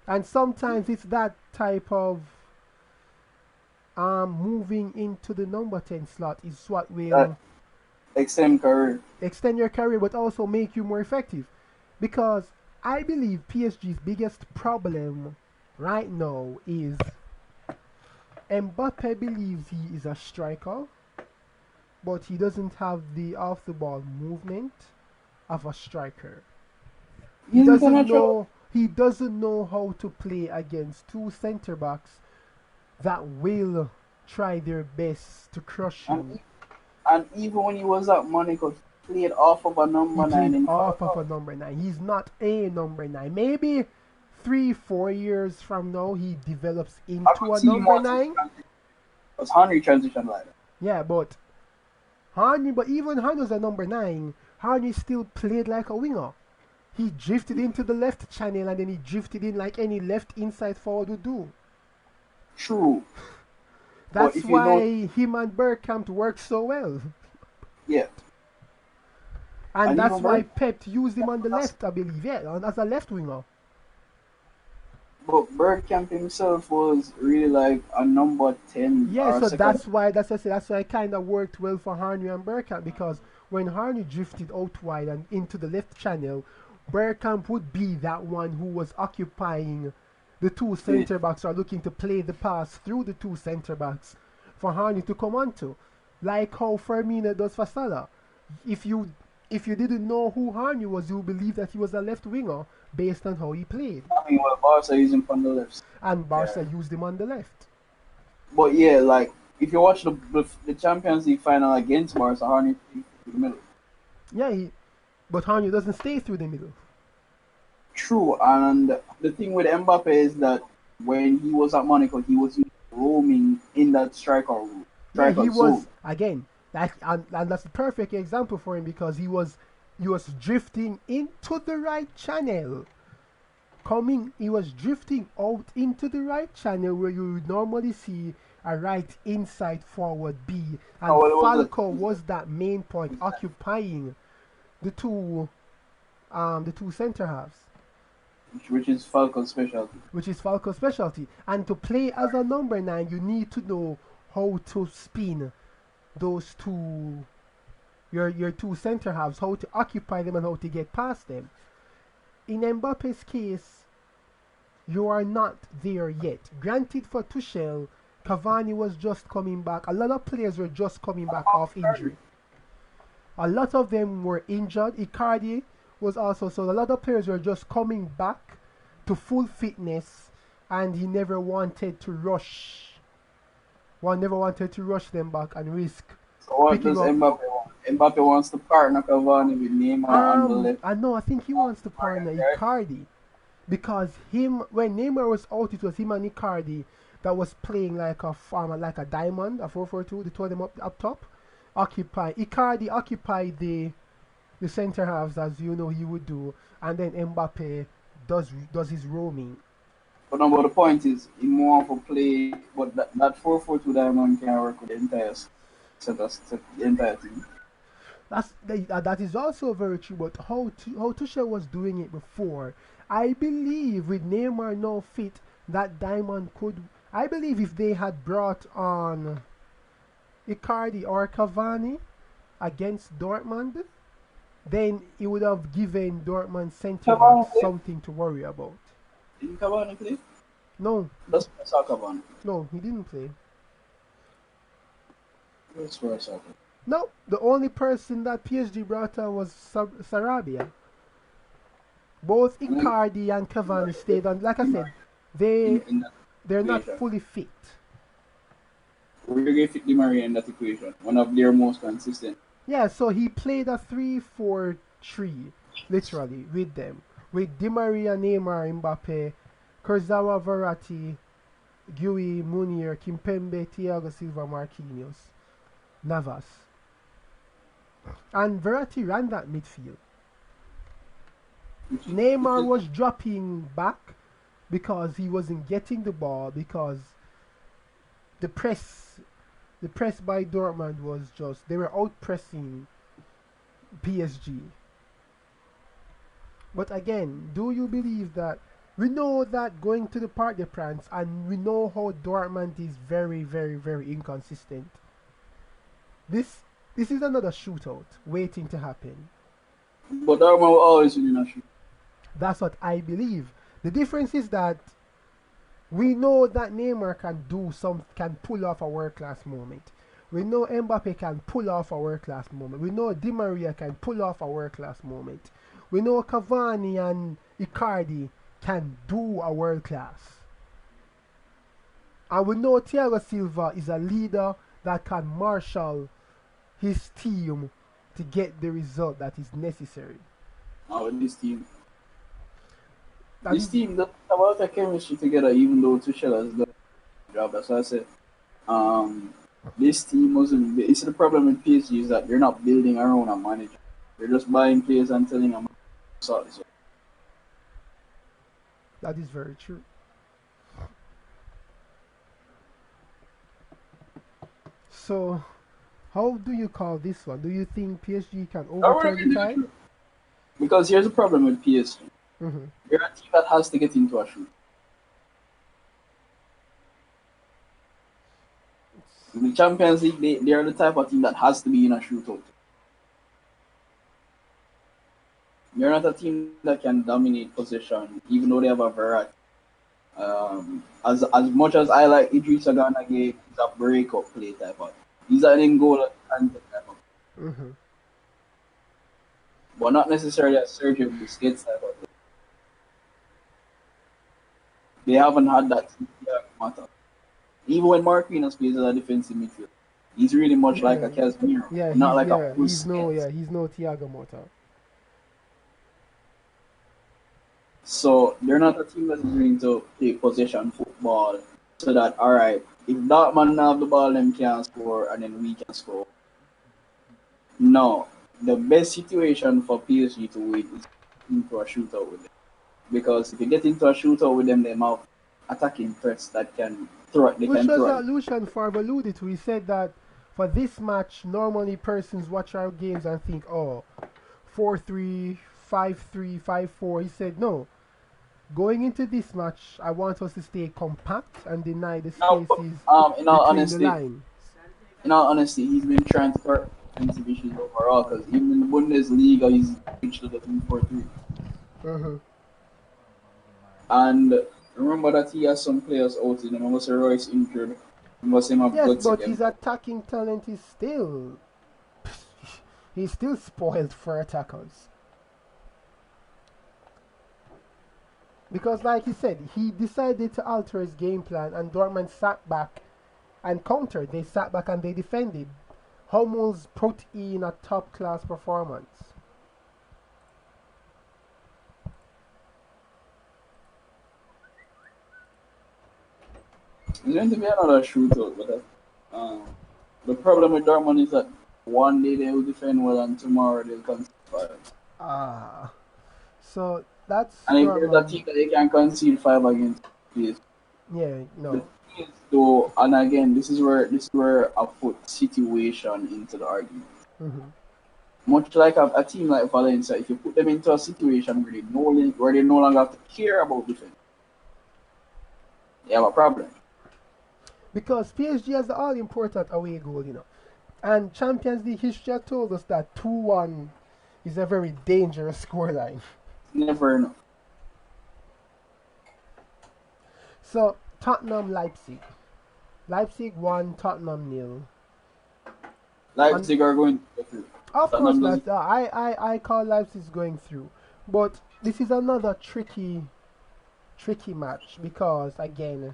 Speaker 1: And sometimes it's that type of moving into the number 10 slot is what
Speaker 2: that
Speaker 1: will
Speaker 2: extend career.
Speaker 1: extend your career but also make you more effective. Because I believe PSG's biggest problem right now is Mbappe believes he is a striker, but he doesn't have the off the ball movement of a striker. He
Speaker 2: He's
Speaker 1: doesn't
Speaker 2: gonna try.
Speaker 1: know how to play against two centre backs that will try their best to crush
Speaker 2: And,
Speaker 1: you.
Speaker 2: and even when he was at Monaco, he played off of a
Speaker 1: He
Speaker 2: number
Speaker 1: played
Speaker 2: 9 in
Speaker 1: off of a
Speaker 2: Falcao.
Speaker 1: number 9. He's not a number 9. Maybe 3-4 years from now he develops
Speaker 2: I
Speaker 1: into
Speaker 2: could
Speaker 1: a
Speaker 2: see him
Speaker 1: number
Speaker 2: wanting to
Speaker 1: 9.
Speaker 2: transition. Because Henry transitioned like that.
Speaker 1: Yeah, but even Hani was a number 9. Hani still played like a winger. He drifted into the left channel and then he drifted in like any left inside forward would do.
Speaker 2: True. But
Speaker 1: That's
Speaker 2: if you know,
Speaker 1: why him and Bergkamp work so well.
Speaker 2: yeah.
Speaker 1: And
Speaker 2: And
Speaker 1: that's
Speaker 2: even
Speaker 1: why
Speaker 2: Berg,
Speaker 1: Pep used him on the
Speaker 2: that's,
Speaker 1: left, I believe, yeah, as a left winger.
Speaker 2: but Bergkamp himself was really like a number 10
Speaker 1: Yeah,
Speaker 2: or
Speaker 1: so
Speaker 2: second.
Speaker 1: that's why it kind of worked well for Harney and Bergkamp because when Harney drifted out wide and into the left channel, Bergkamp would be that one who was occupying the two
Speaker 2: Space.
Speaker 1: centre backs or looking to play the pass through the two centre backs for Harney to come onto, like how Firmino does for Salah. If you didn't know who Harney was, you would believe that he was a left winger based on how he played,
Speaker 2: I mean, what Barca using from the left.
Speaker 1: and
Speaker 2: Yeah.
Speaker 1: Barca used him on the left.
Speaker 2: But yeah, like if you watch the Champions League final against Barca, Henry played through the middle.
Speaker 1: Yeah, but Harney doesn't stay through the middle.
Speaker 2: True, and the thing with Mbappe is that when he was at Monaco, he was roaming in that
Speaker 1: Yeah,
Speaker 2: striker
Speaker 1: he
Speaker 2: zone.
Speaker 1: was again. And that's a perfect example for him because he was drifting into the right channel. He was drifting out into the right channel where you would normally see a right inside forward B, and
Speaker 2: Oh, well,
Speaker 1: Falco was that main point occupying the two center halves,
Speaker 2: which is Falco's specialty.
Speaker 1: which is Falco's specialty. And to play as a number 9, you need to know how to spin those two your two center halves, how to occupy them and how to get past them. In Mbappe's case, you are not there yet. Granted, for Tuchel, Cavani was just coming back. A lot of players were just coming back off injury. A lot of them were injured. Icardi was also, so a lot of players were just coming back to full fitness, and he never wanted to rush. One never wanted to rush them back and risk
Speaker 2: So what
Speaker 1: picking
Speaker 2: does
Speaker 1: up.
Speaker 2: Mbappe want? Mbappe wants to partner Cavani with Neymar on the left.
Speaker 1: I know. I think he wants to partner
Speaker 2: Right?
Speaker 1: Icardi because when Neymar was out, it was him and Icardi that was playing like a farmer, like a diamond, a 4-4-2. The two of them up top. Icardi occupied the center halves as you know he would do, and then Mbappe does his roaming.
Speaker 2: But no, but the point is, he more for play, but that 4-4-2 diamond can work with the entire the entire team.
Speaker 1: That is also very true. But how Tuchel was doing it before, I believe with Neymar now fit, that diamond could. I believe if they had brought on Icardi or Cavani against Dortmund, then it would have given Dortmund centre
Speaker 2: Cavani
Speaker 1: backs
Speaker 2: play?
Speaker 1: something to worry about.
Speaker 2: Didn't Cavani play?
Speaker 1: No,
Speaker 2: That's where I saw Cavani.
Speaker 1: no, he didn't play.
Speaker 2: That's where I saw Cavani.
Speaker 1: No, the only person that PSG brought on was Sarabia. Both
Speaker 2: And then
Speaker 1: Icardi and Cavani stayed on. Like I said, they
Speaker 2: in that
Speaker 1: they're not
Speaker 2: equation,
Speaker 1: fully fit.
Speaker 2: we're going to fit Di Maria in that equation. One of their most consistent.
Speaker 1: Yeah, so he played a 3-4-3, literally, with them. With Di Maria, Neymar, Mbappe, Kurzawa, Verratti, Gui, Munir, Kimpembe, Thiago Silva, Marquinhos, Navas. And Verratti ran that midfield. Neymar was dropping back because he wasn't getting the ball because the press by Dortmund was just, they were out pressing PSG. But again, do you believe that we know that going to the Parc des Princes and we know how Dortmund is very, very, very inconsistent. This this is another shootout waiting to happen.
Speaker 2: But Dortmund will always win in a shoot.
Speaker 1: That's what I believe. The difference is that we know that Neymar can pull off a world class moment. We know Mbappe can pull off a world class moment. We know Di Maria can pull off a world class moment. We know Cavani and Icardi can do a world class. And we know Thiago Silva is a leader that can marshal his team to get the result that is necessary.
Speaker 2: Now this team.
Speaker 1: That
Speaker 2: This
Speaker 1: is,
Speaker 2: team doesn't have a lot of chemistry together, even though Tuchel has done a job. That's why I said, this team wasn't. It's the problem with PSG is that they're not building around a manager. They're just buying players and telling them sort this.
Speaker 1: that is very true. So, how do you call this one? Do you think PSG can overturn the tie?
Speaker 2: Because here's the problem with PSG.
Speaker 1: Mm-hmm.
Speaker 2: They're a team that has to get into a shoot. In the Champions League, they are the type of team that has to be in a shootout. They're not a team that can dominate possession, even though they have a variety. As much as I like Idrissa Gana Gueye, he's a breakup play type of. He's an in goal and type of.
Speaker 1: Mm-hmm.
Speaker 2: But not necessarily a Sergio Busquets type of. They haven't had that matter. Even when Marquinhos plays as a defensive midfield, he's really much like a Casemiro,
Speaker 1: Yeah,
Speaker 2: not like a
Speaker 1: Busquets. He's no Thiago Motta.
Speaker 2: So they're not a team that's willing to play possession football. So that alright, if Dortmund have the ball, them can score, and then we can score. No, the best situation for PSG to win is into a shootout with them. Because if you get into a shootout with them, they have attacking threats that can throw. They
Speaker 1: Which
Speaker 2: can
Speaker 1: was
Speaker 2: throw.
Speaker 1: what Lucian Favre alluded to. He said that for this match, normally persons watch our games and think, oh, 4-3, 5-3, 5-4. He said, no. Going into this match, I want us to stay compact and deny the
Speaker 2: Now,
Speaker 1: spaces
Speaker 2: in all
Speaker 1: between
Speaker 2: honesty,
Speaker 1: the line.
Speaker 2: he's been trying to correct defensive issues overall. Because even in the Bundesliga, he's reached the 3-4-3.
Speaker 1: Uh-huh.
Speaker 2: And remember that he has some players out in him. I must say Royce injured. He must have
Speaker 1: Yes,
Speaker 2: guts
Speaker 1: but
Speaker 2: again.
Speaker 1: his attacking talent is still... He's still spoiled for attackers. Because like he said, he decided to alter his game plan and Dortmund sat back and countered. They sat back and they defended. Hummels put in a top class performance.
Speaker 2: It's going to be another shootout, but the problem with Dortmund is that one day they will defend well and tomorrow they'll concede five.
Speaker 1: So that's
Speaker 2: And if there's a
Speaker 1: Dortmund.
Speaker 2: team that they can concede five against, please.
Speaker 1: Yeah,
Speaker 2: The
Speaker 1: no.
Speaker 2: thing is though, and again, this is where I put situation into the argument.
Speaker 1: Mm-hmm.
Speaker 2: Much like a team like Valencia, if you put them into a situation where they no longer have to care about defense, they have a problem.
Speaker 1: Because PSG has the all important away goal, you know. And Champions League history has told us that 2-1 is a very dangerous scoreline.
Speaker 2: Never enough.
Speaker 1: So Tottenham Leipzig. Leipzig 1, Tottenham 0.
Speaker 2: Leipzig are going to go through.
Speaker 1: Of course,
Speaker 2: Tottenham doesn't.
Speaker 1: I call Leipzig going through. But this is another tricky match because again,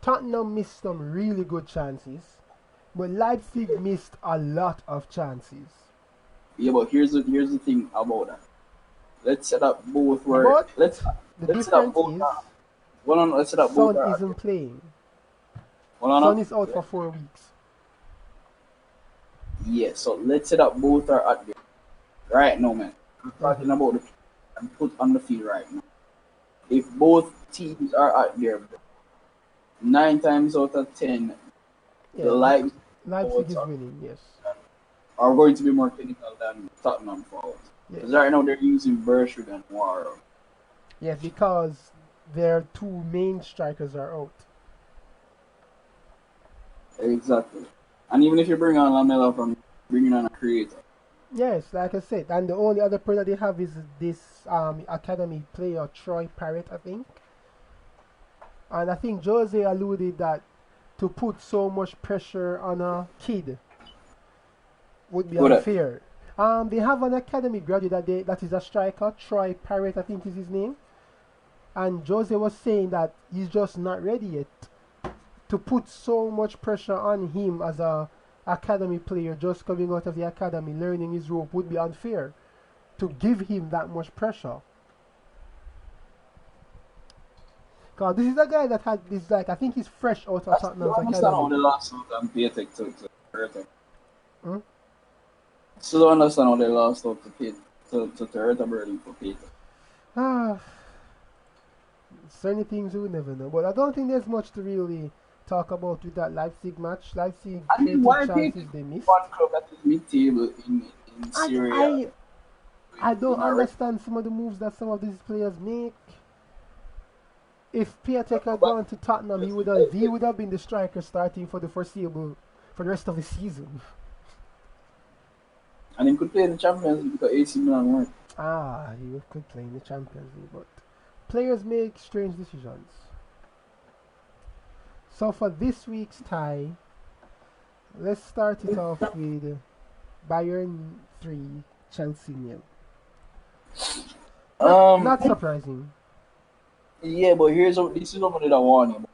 Speaker 1: Tottenham missed some really good chances, but Leipzig missed a lot of chances.
Speaker 2: Yeah, but here's the thing about that. Let's set up both where
Speaker 1: But
Speaker 2: let's
Speaker 1: the
Speaker 2: set up
Speaker 1: difference
Speaker 2: both.
Speaker 1: is
Speaker 2: Let's set up both.
Speaker 1: Son isn't playing.
Speaker 2: Hold on.
Speaker 1: Son is out for 4 weeks.
Speaker 2: Yeah, so let's set up both are at there right now, man. I'm talking about the and put on the field right now. If both teams are out there, 9 times out of 10,
Speaker 1: Yeah,
Speaker 2: the Leipzig
Speaker 1: Leipzig is winning, yes.
Speaker 2: are going to be more clinical than Tottenham forwards.
Speaker 1: Yeah.
Speaker 2: Because right now they're using Bershwood and Waro.
Speaker 1: Yes, because their two main strikers are out.
Speaker 2: Exactly. And even if you bring on Lamela from bringing on a creator.
Speaker 1: Yes, like I said, and the only other player they have is this academy player Troy Parrott, I think. And I think Jose alluded that to put so much pressure on a kid would be
Speaker 2: Who that?
Speaker 1: unfair. They have an academy graduate that is a striker, Troy Parrott, I think is his name. And Jose was saying that he's just not ready yet. To put so much pressure on him as a academy player just coming out of the academy, learning his rope would be unfair. To give him that much pressure. Cause this is a guy that had this like I think he's fresh out of
Speaker 2: I still
Speaker 1: Tottenham's
Speaker 2: don't understand how
Speaker 1: academy.
Speaker 2: they lost out on Piatek to Hertha.
Speaker 1: Hmm?
Speaker 2: Still don't understand how they lost out to Hertha Berlin for Piatek.
Speaker 1: Ah, certain things we never know. But I don't think there's much to really talk about with that Leipzig match. Leipzig
Speaker 2: I mean,
Speaker 1: created
Speaker 2: why
Speaker 1: chances
Speaker 2: Piatek
Speaker 1: they missed.
Speaker 2: one club that is mid-table in
Speaker 1: And
Speaker 2: Syria?
Speaker 1: I don't
Speaker 2: In our
Speaker 1: understand some of the moves that some of these players make. If Piatek had
Speaker 2: but
Speaker 1: gone to Tottenham, he would have been the striker starting for the foreseeable for the rest of the season.
Speaker 2: and he could play in the Champions League because AC Milan weren't.
Speaker 1: He could play in the Champions League, but players make strange decisions. So for this week's tie, let's start it off with Bayern 3, Chelsea nil. Not,
Speaker 2: Um,
Speaker 1: not surprising.
Speaker 2: yeah, but this is what I warn you.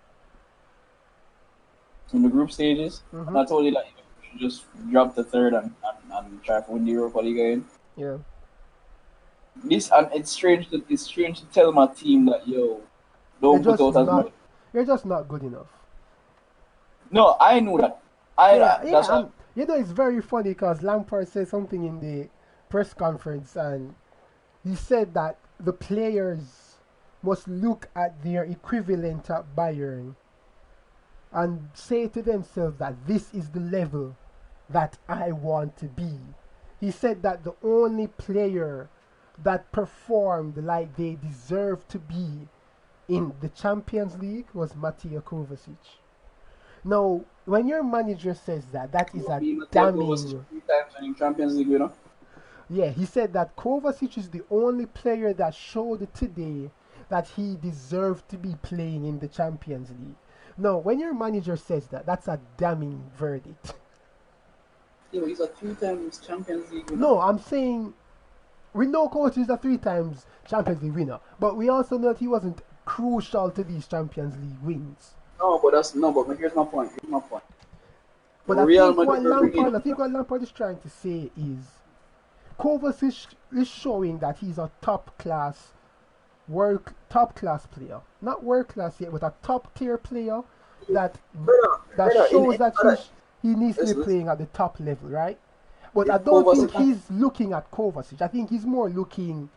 Speaker 2: In the group stages, and
Speaker 1: Hmm.
Speaker 2: I told you that you should just drop the third and try to win the Europa League again.
Speaker 1: Yeah.
Speaker 2: This and it's strange to tell my team that yo,
Speaker 1: You're
Speaker 2: don't put
Speaker 1: just
Speaker 2: out as
Speaker 1: not
Speaker 2: much.
Speaker 1: you're just not good enough.
Speaker 2: No, I knew that.
Speaker 1: Yeah, yeah,
Speaker 2: That's what.
Speaker 1: it's very funny because Lampard said something in the press conference and he said that the players must look at their equivalent at Bayern and say to themselves that this is the level that I want to be. He said that the only player that performed like they deserve to be in the Champions League was Mateo Kovacic. Now, when your manager says that, that is a
Speaker 2: Me, Mateo Kovacic
Speaker 1: damning.
Speaker 2: 3 times winning Champions League winner.
Speaker 1: Yeah, he said that Kovacic is the only player that showed today that he deserved to be playing in the Champions League. Now, when your manager says that, that's a damning verdict.
Speaker 2: Yo, he's a 3 times Champions League winner.
Speaker 1: No, I'm saying we know Kovacic is a three times Champions League winner, but we also know that he wasn't crucial to these Champions League wins.
Speaker 2: No, but that's no. But here's my point. Here's my point.
Speaker 1: But
Speaker 2: Real Madrid are bringing.
Speaker 1: I think what Lampard is trying to say is Kovacic is showing that he's a top class player. Not world class yet, but a top tier player that
Speaker 2: Brother,
Speaker 1: shows that he needs to be
Speaker 2: listen,
Speaker 1: playing at the top level, right? But I
Speaker 2: if
Speaker 1: don't think
Speaker 2: Kovacic,
Speaker 1: he's looking at Kovacic. I think he's more looking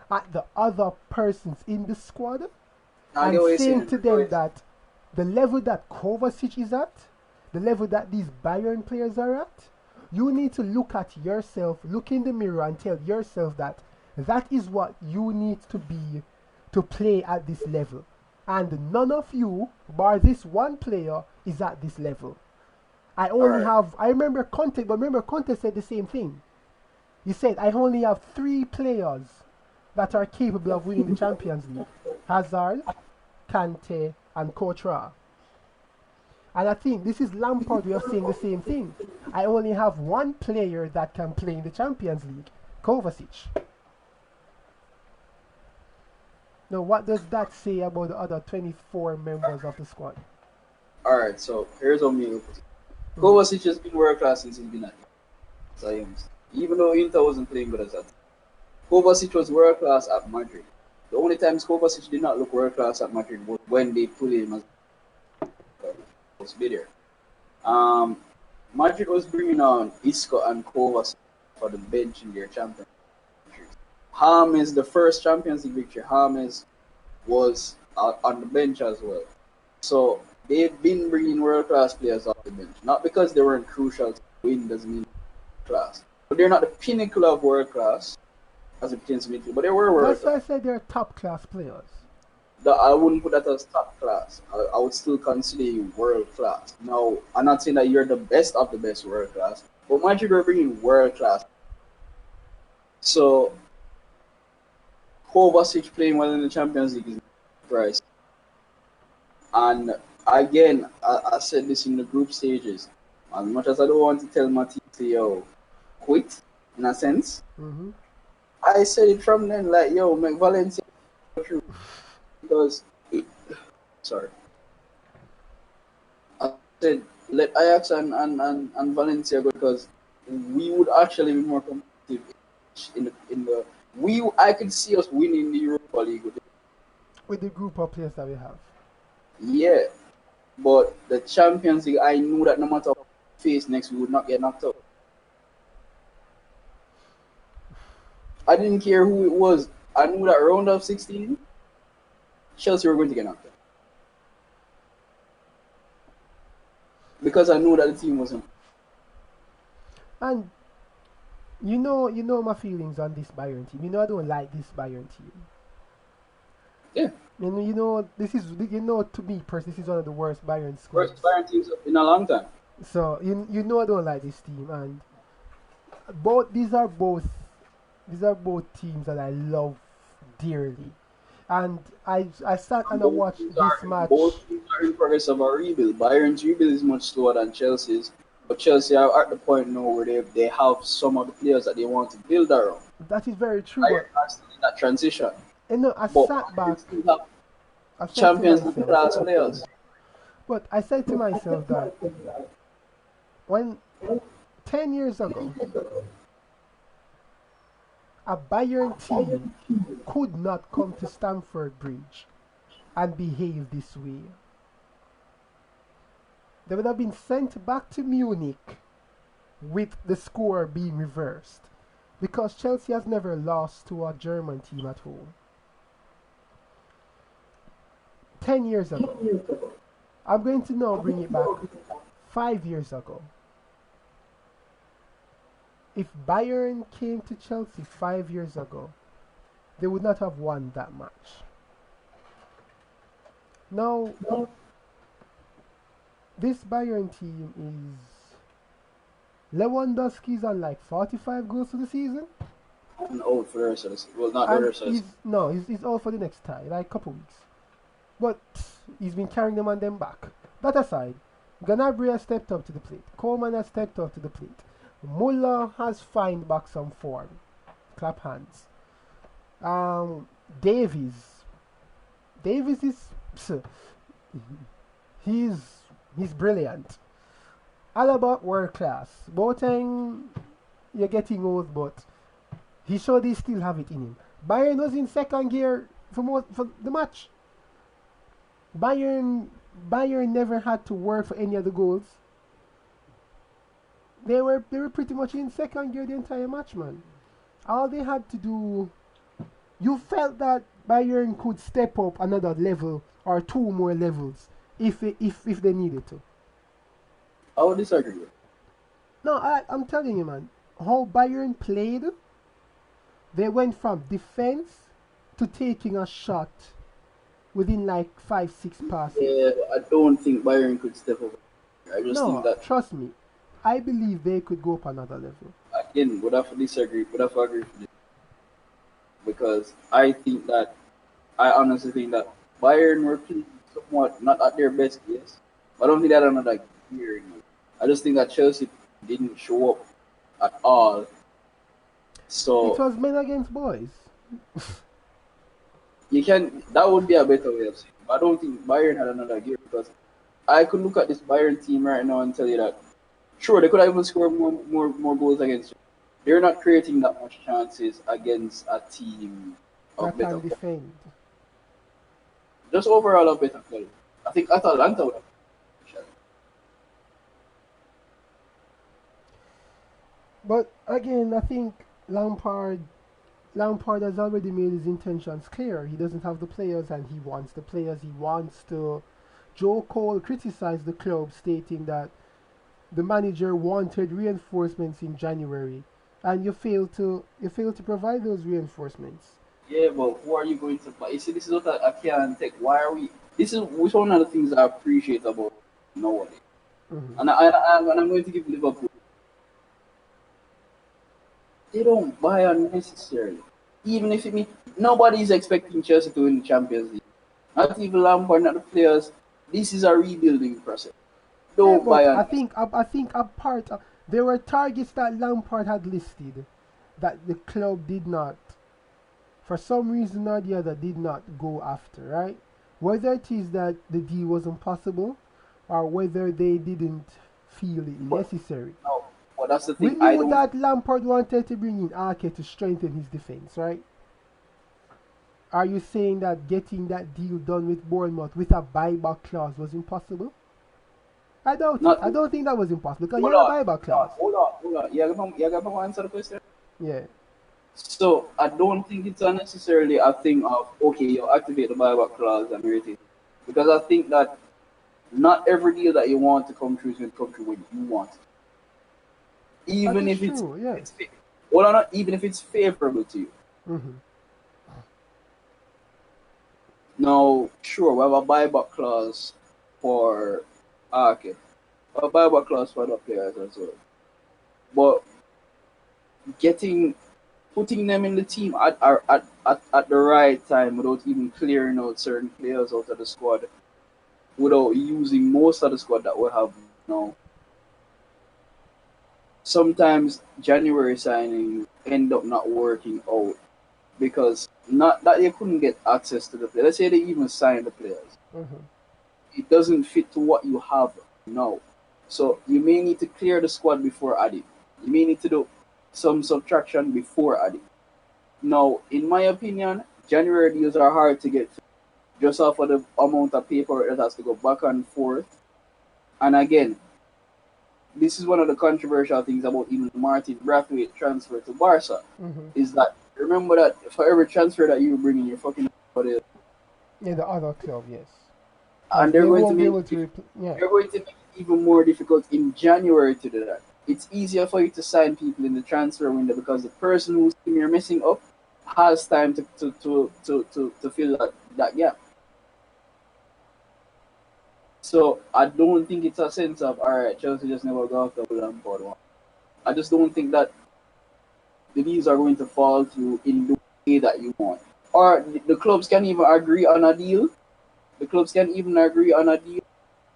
Speaker 1: at the other persons in the squad
Speaker 2: I
Speaker 1: and
Speaker 2: get what you're
Speaker 1: saying to them
Speaker 2: saying.
Speaker 1: that the level that Kovacic is at, the level that these Bayern players are at, you need to look at yourself, look in the mirror and tell yourself that that is what you need to be to play at this level. And none of you, bar this one player, is at this level.
Speaker 2: Alright.
Speaker 1: I remember Conte said the same thing. He said, I only have 3 players that are capable of winning the Champions League. Hazard, Kante, and Courtois. And I think this is Lampard way of saying the same thing. I only have 1 player that can play in the Champions League, Kovacic. Now, what does that say about the other 24 members of the squad?
Speaker 2: Alright, so here's what me look at it.
Speaker 1: Mhm.
Speaker 2: Kovacic has been world class since he's been at Inter. Even though Inter wasn't playing good as that. Kovacic was world class at Madrid. The only times Kovacic did not look world class at Madrid was when they put him as was there. Um, Madrid was bringing on Isco and Kovacic for the bench in their Champions League. James, the first Champions League victory, James was on the bench as well. So they've been bringing world class players off the bench. Not because they weren't crucial to win, doesn't mean class. But they're not the pinnacle of world class as it pertains to midfield, but they were world
Speaker 1: That's why I
Speaker 2: class.
Speaker 1: said they're top class players.
Speaker 2: I wouldn't put that as top class. I would still consider you world class. Now, I'm not saying that you're the best of the best world class, but Madrid are bringing world class. So, Kovacic playing well in the Champions League is price. And again, I said this in the group stages. As much as I don't want to tell Matisse to quit, in a sense,
Speaker 1: Mm-hmm.
Speaker 2: I said it from then, like, yo, make Valencia through. Because, sorry, I said, let Ajax and Valencia go because we would actually be more competitive in the I could see us winning the Europa League.
Speaker 1: With the group of players that we have.
Speaker 2: Yeah, but the Champions League, I knew that no matter what we face next, we would not get knocked out. I didn't care who it was. I knew that round of 16, Chelsea were going to get knocked out. Because I knew that the team wasn't.
Speaker 1: And you know my feelings on this Bayern team. You know I don't like this Bayern team.
Speaker 2: Yeah.
Speaker 1: You know this is to me personally this is one of the worst Bayern squads.
Speaker 2: Worst Bayern teams in a long time.
Speaker 1: So you know I don't like this team, and both these are both teams that I love dearly. And I sat and I watched this match.
Speaker 2: Both teams are in progress of a rebuild. Bayern's rebuild is much slower than Chelsea's. But Chelsea are at the point now where they have some of the players that they want to build around.
Speaker 1: That is very true.
Speaker 2: Bayern are still in that transition.
Speaker 1: But I
Speaker 2: But
Speaker 1: sat back.
Speaker 2: still have
Speaker 1: I said to
Speaker 2: Champions League
Speaker 1: myself,
Speaker 2: class players.
Speaker 1: but I said to myself that when 10 years ago a Bayern team could not come to Stamford Bridge and behave this way, they would have been sent back to Munich with the score being reversed because Chelsea has never lost to a German team at home. 10 years ago. I'm going to now bring it back 5 years ago. If Bayern came to Chelsea 5 years ago, they would not have won that match. Now, this Bayern team is Lewandowski's on like 45 goals for the season.
Speaker 2: And out for the rest of the season. Well, not the
Speaker 1: And
Speaker 2: rest of the season.
Speaker 1: he's out for the next tie, like a couple weeks. But he's been carrying them on them back. That aside, Gnabry has stepped up to the plate. Coleman has stepped up to the plate. Muller has found back some form. Clap hands. Davies. Davies is he's brilliant. Alaba world class. Boateng, you're getting old, but he showed he still have it in him. Bayern was in second gear for the match. Bayern never had to work for any of the goals. They were pretty much in second gear the entire match, man. All they had to do, you felt that Bayern could step up another level or two more levels if they needed to.
Speaker 2: I would disagree with.
Speaker 1: No, I'm telling you, man, how Bayern played, they went from defense to taking a shot within like 5-6 passes.
Speaker 2: Yeah, I don't think Bayern could step up. I just think
Speaker 1: No,
Speaker 2: that
Speaker 1: trust me, I believe they could go up another level.
Speaker 2: again would have to disagree, would have to agree with this. Because I honestly think that Bayern were playing somewhat not at their best, yes. I don't think they had another gear in it. I just think that Chelsea didn't show up at all.
Speaker 1: It
Speaker 2: So
Speaker 1: was men against boys.
Speaker 2: that would be a better way of saying it. But I don't think Bayern had another gear because I could look at this Bayern team right now and tell you that sure they could have even scored more goals against you. They're not creating that much chances against a team of
Speaker 1: That
Speaker 2: better
Speaker 1: can
Speaker 2: quality.
Speaker 1: defend.
Speaker 2: Just overall of better quality. I think Atalanta would have shot.
Speaker 1: But again, I think Lampard has already made his intentions clear. He doesn't have the players and he wants the players. He wants to. Joe Cole criticized the club, stating that the manager wanted reinforcements in January, and you failed to provide those reinforcements.
Speaker 2: Yeah, but who are you going to buy? You see, this is what I can't take. Why are we? This is which one of the things I appreciate about nowadays.
Speaker 1: Hmm.
Speaker 2: And I'm going to give Liverpool. They don't buy unnecessarily. Even if it means nobody's expecting Chelsea to win the Champions League. Not even Lampard, not the players. This is a rebuilding process.
Speaker 1: Yeah,
Speaker 2: Don't buy
Speaker 1: but I
Speaker 2: unnecessarily.
Speaker 1: think I think a part there were targets that Lampard had listed that the club did not, for some reason or the other, did not go after. Right? Whether it is that the deal was impossible, or whether they didn't feel it
Speaker 2: But
Speaker 1: necessary.
Speaker 2: no, but that's the
Speaker 1: We
Speaker 2: thing. I
Speaker 1: knew
Speaker 2: don't.
Speaker 1: that Lampard wanted to bring in Ake to strengthen his defense, right? Are you saying that getting that deal done with Bournemouth with a buyback clause was impossible? I doubt it.
Speaker 2: Not
Speaker 1: I don't think that was impossible because you
Speaker 2: hold
Speaker 1: had a
Speaker 2: on,
Speaker 1: buyback
Speaker 2: hold on,
Speaker 1: clause.
Speaker 2: hold on, hold on. You got to answer the question.
Speaker 1: Yeah.
Speaker 2: So I don't think it's unnecessarily a thing of okay, you activate the buyback clause and everything, because I think that not every deal that you want to come true is going to come true when you want it.
Speaker 1: That
Speaker 2: Even
Speaker 1: is
Speaker 2: if it's
Speaker 1: true, yes.
Speaker 2: well, or not, even if it's favorable to you.
Speaker 1: Hmm.
Speaker 2: Now, sure, we have a buyback clause for okay, a buyback clause for other players as well, but getting putting them in the team at the right time without even clearing out certain players out of the squad, without using most of the squad that we have now. Sometimes January signings end up not working out because not that you couldn't get access to the players. Let's say they even sign the players,
Speaker 1: Hmm.
Speaker 2: it doesn't fit to what you have now. So you may need to clear the squad before adding. You may need to do some subtraction before adding. Now, in my opinion, January deals are hard to get through just off of the amount of paper that has to go back and forth. And again, this is one of the controversial things about even Martin Brathwaite transfer to Barca
Speaker 1: Hmm.
Speaker 2: is that remember that for every transfer that you bring in, you're fucking
Speaker 1: Yeah, the other club, yes.
Speaker 2: and
Speaker 1: Because they won't be able to yeah.
Speaker 2: they're going to make it even more difficult in January to do that. It's easier for you to sign people in the transfer window because the person whose team you're messing up has time to fill that gap. So I don't think it's a sense of all right, Chelsea just never got off the Lampard one. I just don't think that the deals are going to fall through in the way that you want. Or the clubs can even agree on a deal. The clubs can even agree on a deal.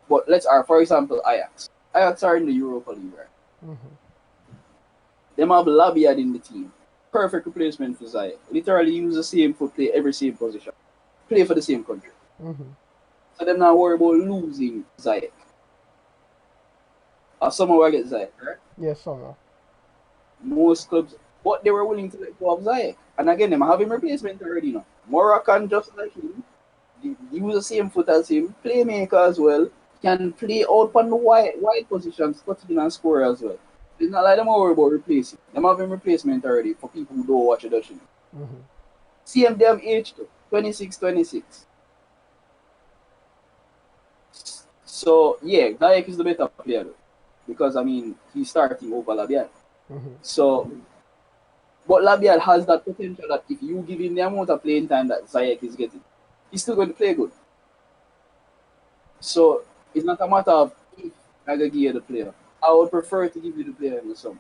Speaker 2: But for example, Ajax. Ajax are in the Europa League, right?
Speaker 1: Hmm.
Speaker 2: Them have Labiad in the team. Perfect replacement for Zayek. Literally use the same foot, play every same position. Play for the same country.
Speaker 1: Hmm.
Speaker 2: So they're not worried about losing Zayek. Or someone will get Zayek, right?
Speaker 1: Yes, somehow.
Speaker 2: Most clubs, but they were willing to let go of Zayek. And again, them have him replacement already now. Moroccan just like him, use the same foot as him, playmaker as well, can play out on the wide positions, cut in and score as well. It's not like them worry about replacing. Them have him replacement already for people who don't watch the Dutch league.
Speaker 1: Hmm.
Speaker 2: Same damn age too, 26, 26. So yeah, Zayek is the better player though, because I mean he's starting over Labiat.
Speaker 1: Hmm.
Speaker 2: So but Labiat has that potential that if you give him the amount of playing time that Zayek is getting, he's still going to play good. So it's not a matter of if I can give you the player. I would prefer to give you the player in the summer.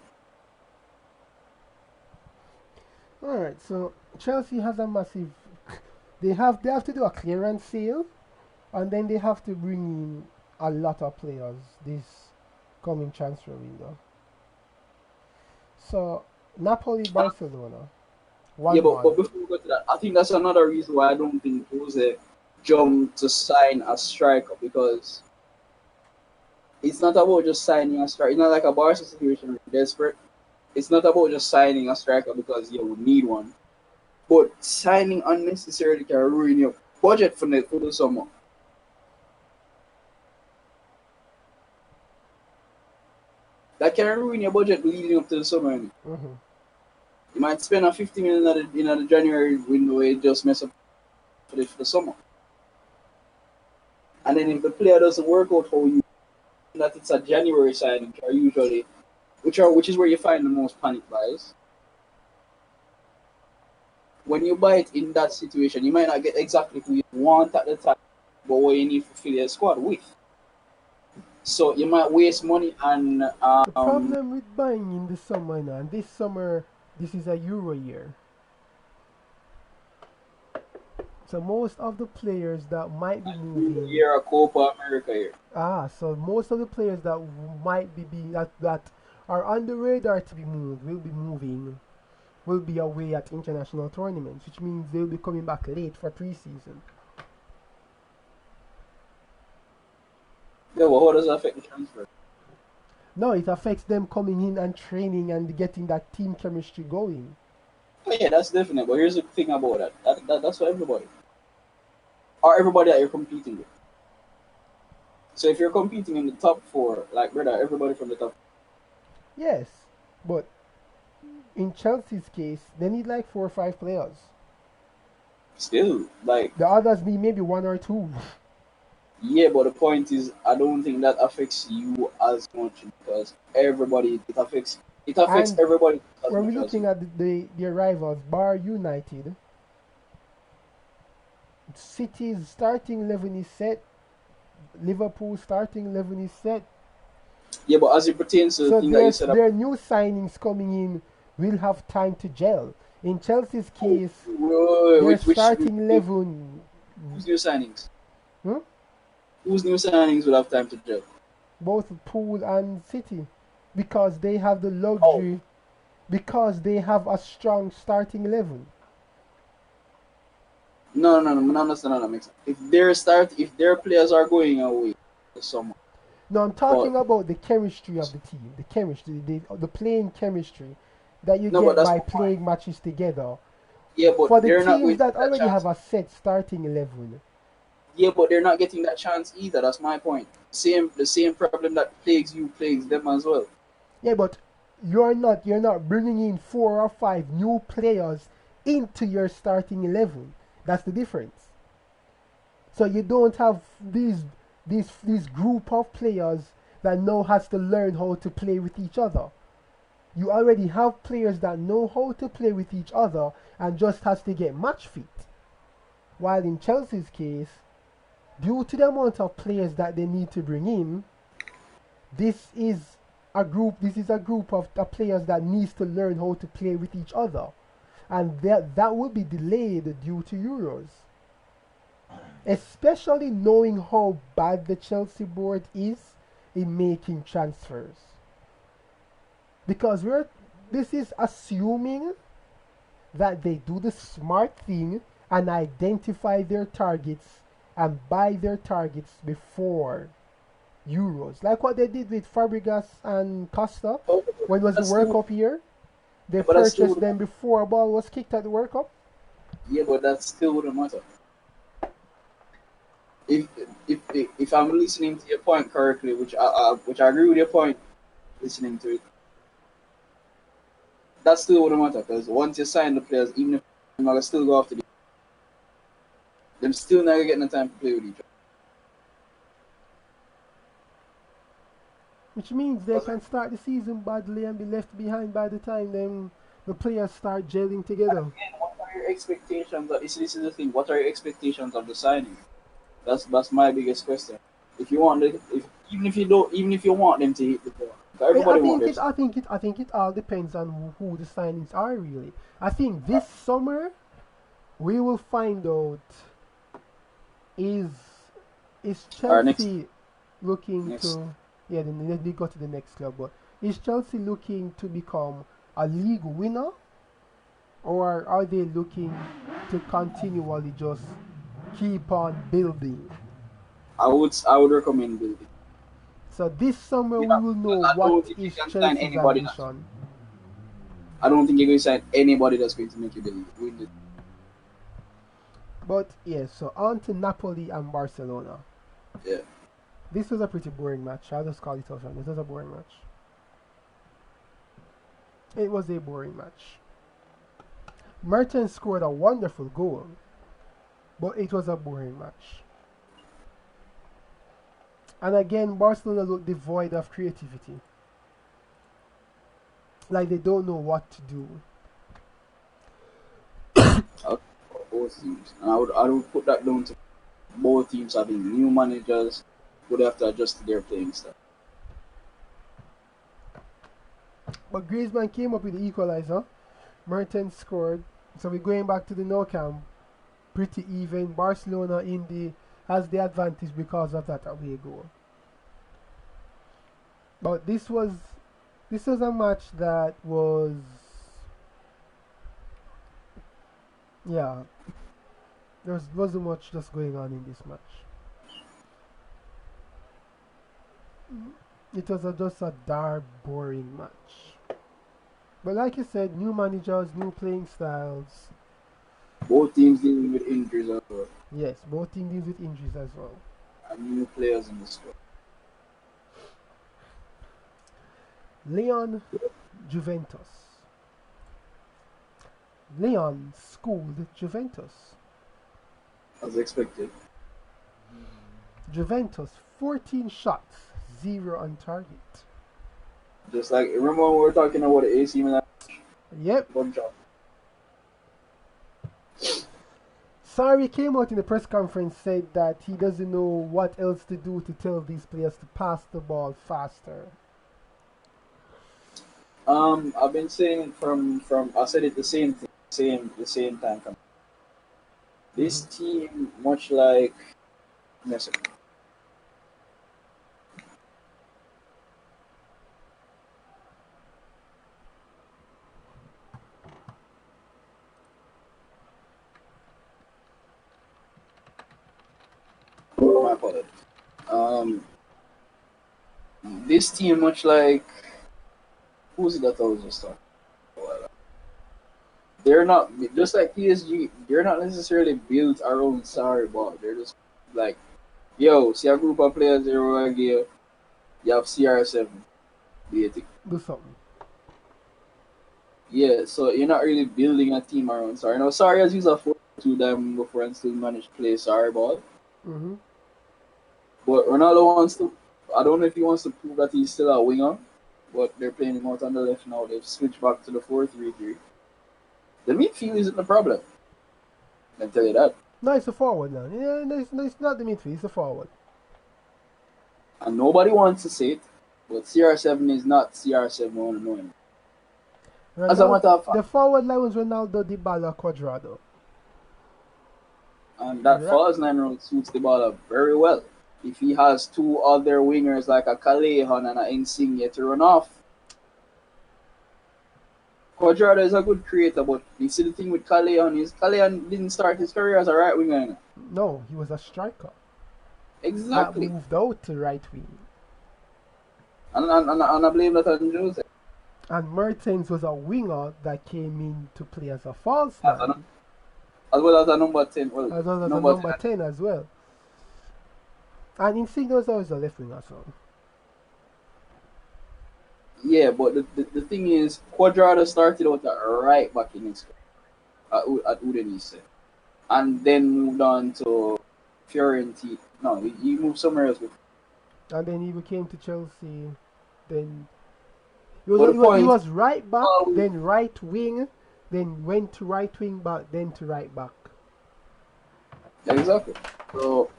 Speaker 1: All right, so Chelsea has a massive. They have to do a clearance sale, and then they have to bring in a lot of players this coming transfer window. So Napoli, Barcelona,
Speaker 2: Yeah,
Speaker 1: 1-1.
Speaker 2: but before we go to that, I think that's another reason why I don't think Jose jumped to sign a striker because it's not about just signing a striker. It's not like a Barca situation where you're desperate. It's not about just signing a striker because you need one. But signing unnecessarily can ruin your budget for the summer. That can ruin your budget leading up to the summer.
Speaker 1: Hmm.
Speaker 2: You might spend a 50 million in the January window, it just mess up for the summer. And then if the player doesn't work out how you that it's a January signing, which are usually which is where you find the most panic buys. When you buy it in that situation, you might not get exactly who you want at the time, but what you need to fill your squad with. So you might waste money on
Speaker 1: The problem with buying in the summer now, and this summer, this is a Euro year. So most of the players that might be moving,
Speaker 2: year of Copa America here.
Speaker 1: so most of the players that might that are on the radar to be moved will be away at international tournaments, which means they'll be coming back late for preseason.
Speaker 2: Yeah, well, how does that affect the transfer?
Speaker 1: No, it affects them coming in and training and getting that team chemistry going.
Speaker 2: Oh, yeah, that's definite. But here's the thing about that's for everybody. Or everybody that you're competing with. So if you're competing in the top four, like brother, everybody from the top.
Speaker 1: Yes, but in Chelsea's case, they need like 4 or 5 players.
Speaker 2: Still, like,
Speaker 1: The others need maybe one or two.
Speaker 2: yeah, but the point is, I don't think that affects you as much because everybody it affects
Speaker 1: And
Speaker 2: everybody as
Speaker 1: when we're
Speaker 2: much as
Speaker 1: looking
Speaker 2: you.
Speaker 1: at the rivals, Bar United, City's starting 11 is set. Liverpool's starting 11 is set.
Speaker 2: Yeah, but as it pertains to the
Speaker 1: So
Speaker 2: thing that you said
Speaker 1: their
Speaker 2: about
Speaker 1: new signings coming in will have time to gel. In Chelsea's case, their
Speaker 2: which
Speaker 1: starting 11,
Speaker 2: who's new signings?
Speaker 1: hmm?
Speaker 2: Whose new signings will have time to gel?
Speaker 1: Both Pool and City, because they have the
Speaker 2: Oh,
Speaker 1: luxury, because they have a strong starting 11.
Speaker 2: no, understand how that makes sense. If their players are going away this summer,
Speaker 1: No, I'm
Speaker 2: but
Speaker 1: talking about the chemistry of the team, the chemistry, the playing chemistry that you
Speaker 2: no, but
Speaker 1: get
Speaker 2: that's
Speaker 1: by
Speaker 2: my point.
Speaker 1: playing matches together.
Speaker 2: Yeah, but
Speaker 1: For the
Speaker 2: they're not
Speaker 1: teams
Speaker 2: going to
Speaker 1: that
Speaker 2: get that
Speaker 1: already
Speaker 2: chance.
Speaker 1: have a set starting 11,
Speaker 2: Yeah, but they're not getting that chance either. That's my point. The same problem that plagues you plagues them as well.
Speaker 1: yeah, but you're not bringing in 4 or 5 new players into your starting 11. That's the difference. So you don't have these group of players that now has to learn how to play with each other. You already have players that know how to play with each other and just has to get match fit. While in Chelsea's case, due to the amount of players that they need to bring in, this is a group of players that needs to learn how to play with each other. And that will be delayed due to Euros. Especially knowing how bad the Chelsea board is in making transfers. Because this is assuming that they do the smart thing and identify their targets and buy their targets before Euros. Like what they did with Fabregas and Costa
Speaker 2: Oh,
Speaker 1: when it was the
Speaker 2: that's
Speaker 1: World
Speaker 2: still,
Speaker 1: Cup year. They
Speaker 2: but that's still,
Speaker 1: purchased them before a ball was kicked at the World Cup.
Speaker 2: yeah, but that still wouldn't matter. If if I'm listening to your point correctly, which I agree with your point, listening to it, that still wouldn't matter because once you sign the players, even if I'm gonna still go after them, still never getting the time to play with each
Speaker 1: Which means they
Speaker 2: other.
Speaker 1: can start the season badly and be left behind by the time then the players start gelling together.
Speaker 2: Again, what are your expectations? This is the thing. What are your expectations of the signing? That's my biggest question. If you want the, if even if you want them to hit the ball,
Speaker 1: I
Speaker 2: everybody want
Speaker 1: think
Speaker 2: their
Speaker 1: it. I think it. I think it all depends on who the signings are really. I think this summer we will find out is is
Speaker 2: our next
Speaker 1: Chelsea looking
Speaker 2: next.
Speaker 1: to, yeah, then let me go to the next club, but is Chelsea looking to become a league winner, or are they looking to continually just keep on building?
Speaker 2: I would recommend building.
Speaker 1: So this summer
Speaker 2: Yeah,
Speaker 1: we will know
Speaker 2: because I
Speaker 1: what
Speaker 2: don't think you
Speaker 1: is
Speaker 2: can sign
Speaker 1: Chelsea's
Speaker 2: anybody that.
Speaker 1: ambition.
Speaker 2: I don't think you're going to sign anybody that's going to make you believe. Win the,
Speaker 1: But yes, so on to Napoli and Barcelona.
Speaker 2: yeah.
Speaker 1: This was a pretty boring match. I'll just call it off. This was a boring match. It was a boring match. Mertens scored a wonderful goal, but it was a boring match. And again, Barcelona look devoid of creativity. Like they don't know what to do.
Speaker 2: Both teams, and I would put that down to both teams having new managers would have to adjust to their playing style.
Speaker 1: But Griezmann came up with the equalizer. Mertens scored. So we're going back to the Nou Camp. Pretty even. Barcelona has the advantage because of that away goal. But this was a match that was, yeah, there wasn't much just going on in this match. It was just a dark, boring match. But like you said, new managers, new playing styles.
Speaker 2: Both teams dealing with injuries as well.
Speaker 1: Yes, both teams deal with injuries as well.
Speaker 2: And new players in the squad.
Speaker 1: Leon, Juventus. Leon schooled Juventus.
Speaker 2: As expected.
Speaker 1: Juventus 14 shots, 0 on target.
Speaker 2: Just like, remember when we were talking about the AC Milan?
Speaker 1: Yep.
Speaker 2: Good job.
Speaker 1: Sarri came out in the press conference, said that he doesn't know what else to do to tell these players to pass the ball faster.
Speaker 2: I've been saying from I said it the same time. This team, much like Messi. My apologies. This team, much like who's it that I was just talking about? They're not just like PSG. They're not necessarily built around Sarri ball. They're just like, yo, see a group of players here over here. You have CR7.
Speaker 1: Do something.
Speaker 2: Yeah, so you're not really building a team around Sarri. Now Sarri has used a 4-2 diamond before and still managed to play Sarri ball.
Speaker 1: Mm-hmm.
Speaker 2: But Ronaldo wants to. I don't know if he wants to prove that he's still a winger. But they're playing him out on the left now. They've switched back to the 4-3-3. The midfield isn't the problem. I can tell you that.
Speaker 1: No, it's a forward now. Yeah, it's not the midfield, it's a forward.
Speaker 2: And nobody wants to say it, but CR7 is not CR7 one and one. As a matter of fact,
Speaker 1: the forward line was Ronaldo, Dybala, Cuadrado.
Speaker 2: And that false 9 round suits Dybala very well. If he has two other wingers like a Callejon and an Insigne to run off. Cuadrado is a good creator, but you see the thing with Callejon is Callejon didn't start his career as a right winger.
Speaker 1: No, he was a striker.
Speaker 2: Exactly.
Speaker 1: That moved out to right wing.
Speaker 2: And I blame that on Jose.
Speaker 1: And Mertens was a winger that came in to play as a false nine.
Speaker 2: As well as a number 10.
Speaker 1: Well, as well as a number 10 as well. And Insigne was always a left winger, so.
Speaker 2: Yeah, but the thing is, Cuadrado started out at right back in his at Udinese. And then moved on to Fiorentina. No, he moved somewhere else.
Speaker 1: And then he came to Chelsea. Then he was right back, then right wing, then went to right wing back, then to right back.
Speaker 2: Exactly. So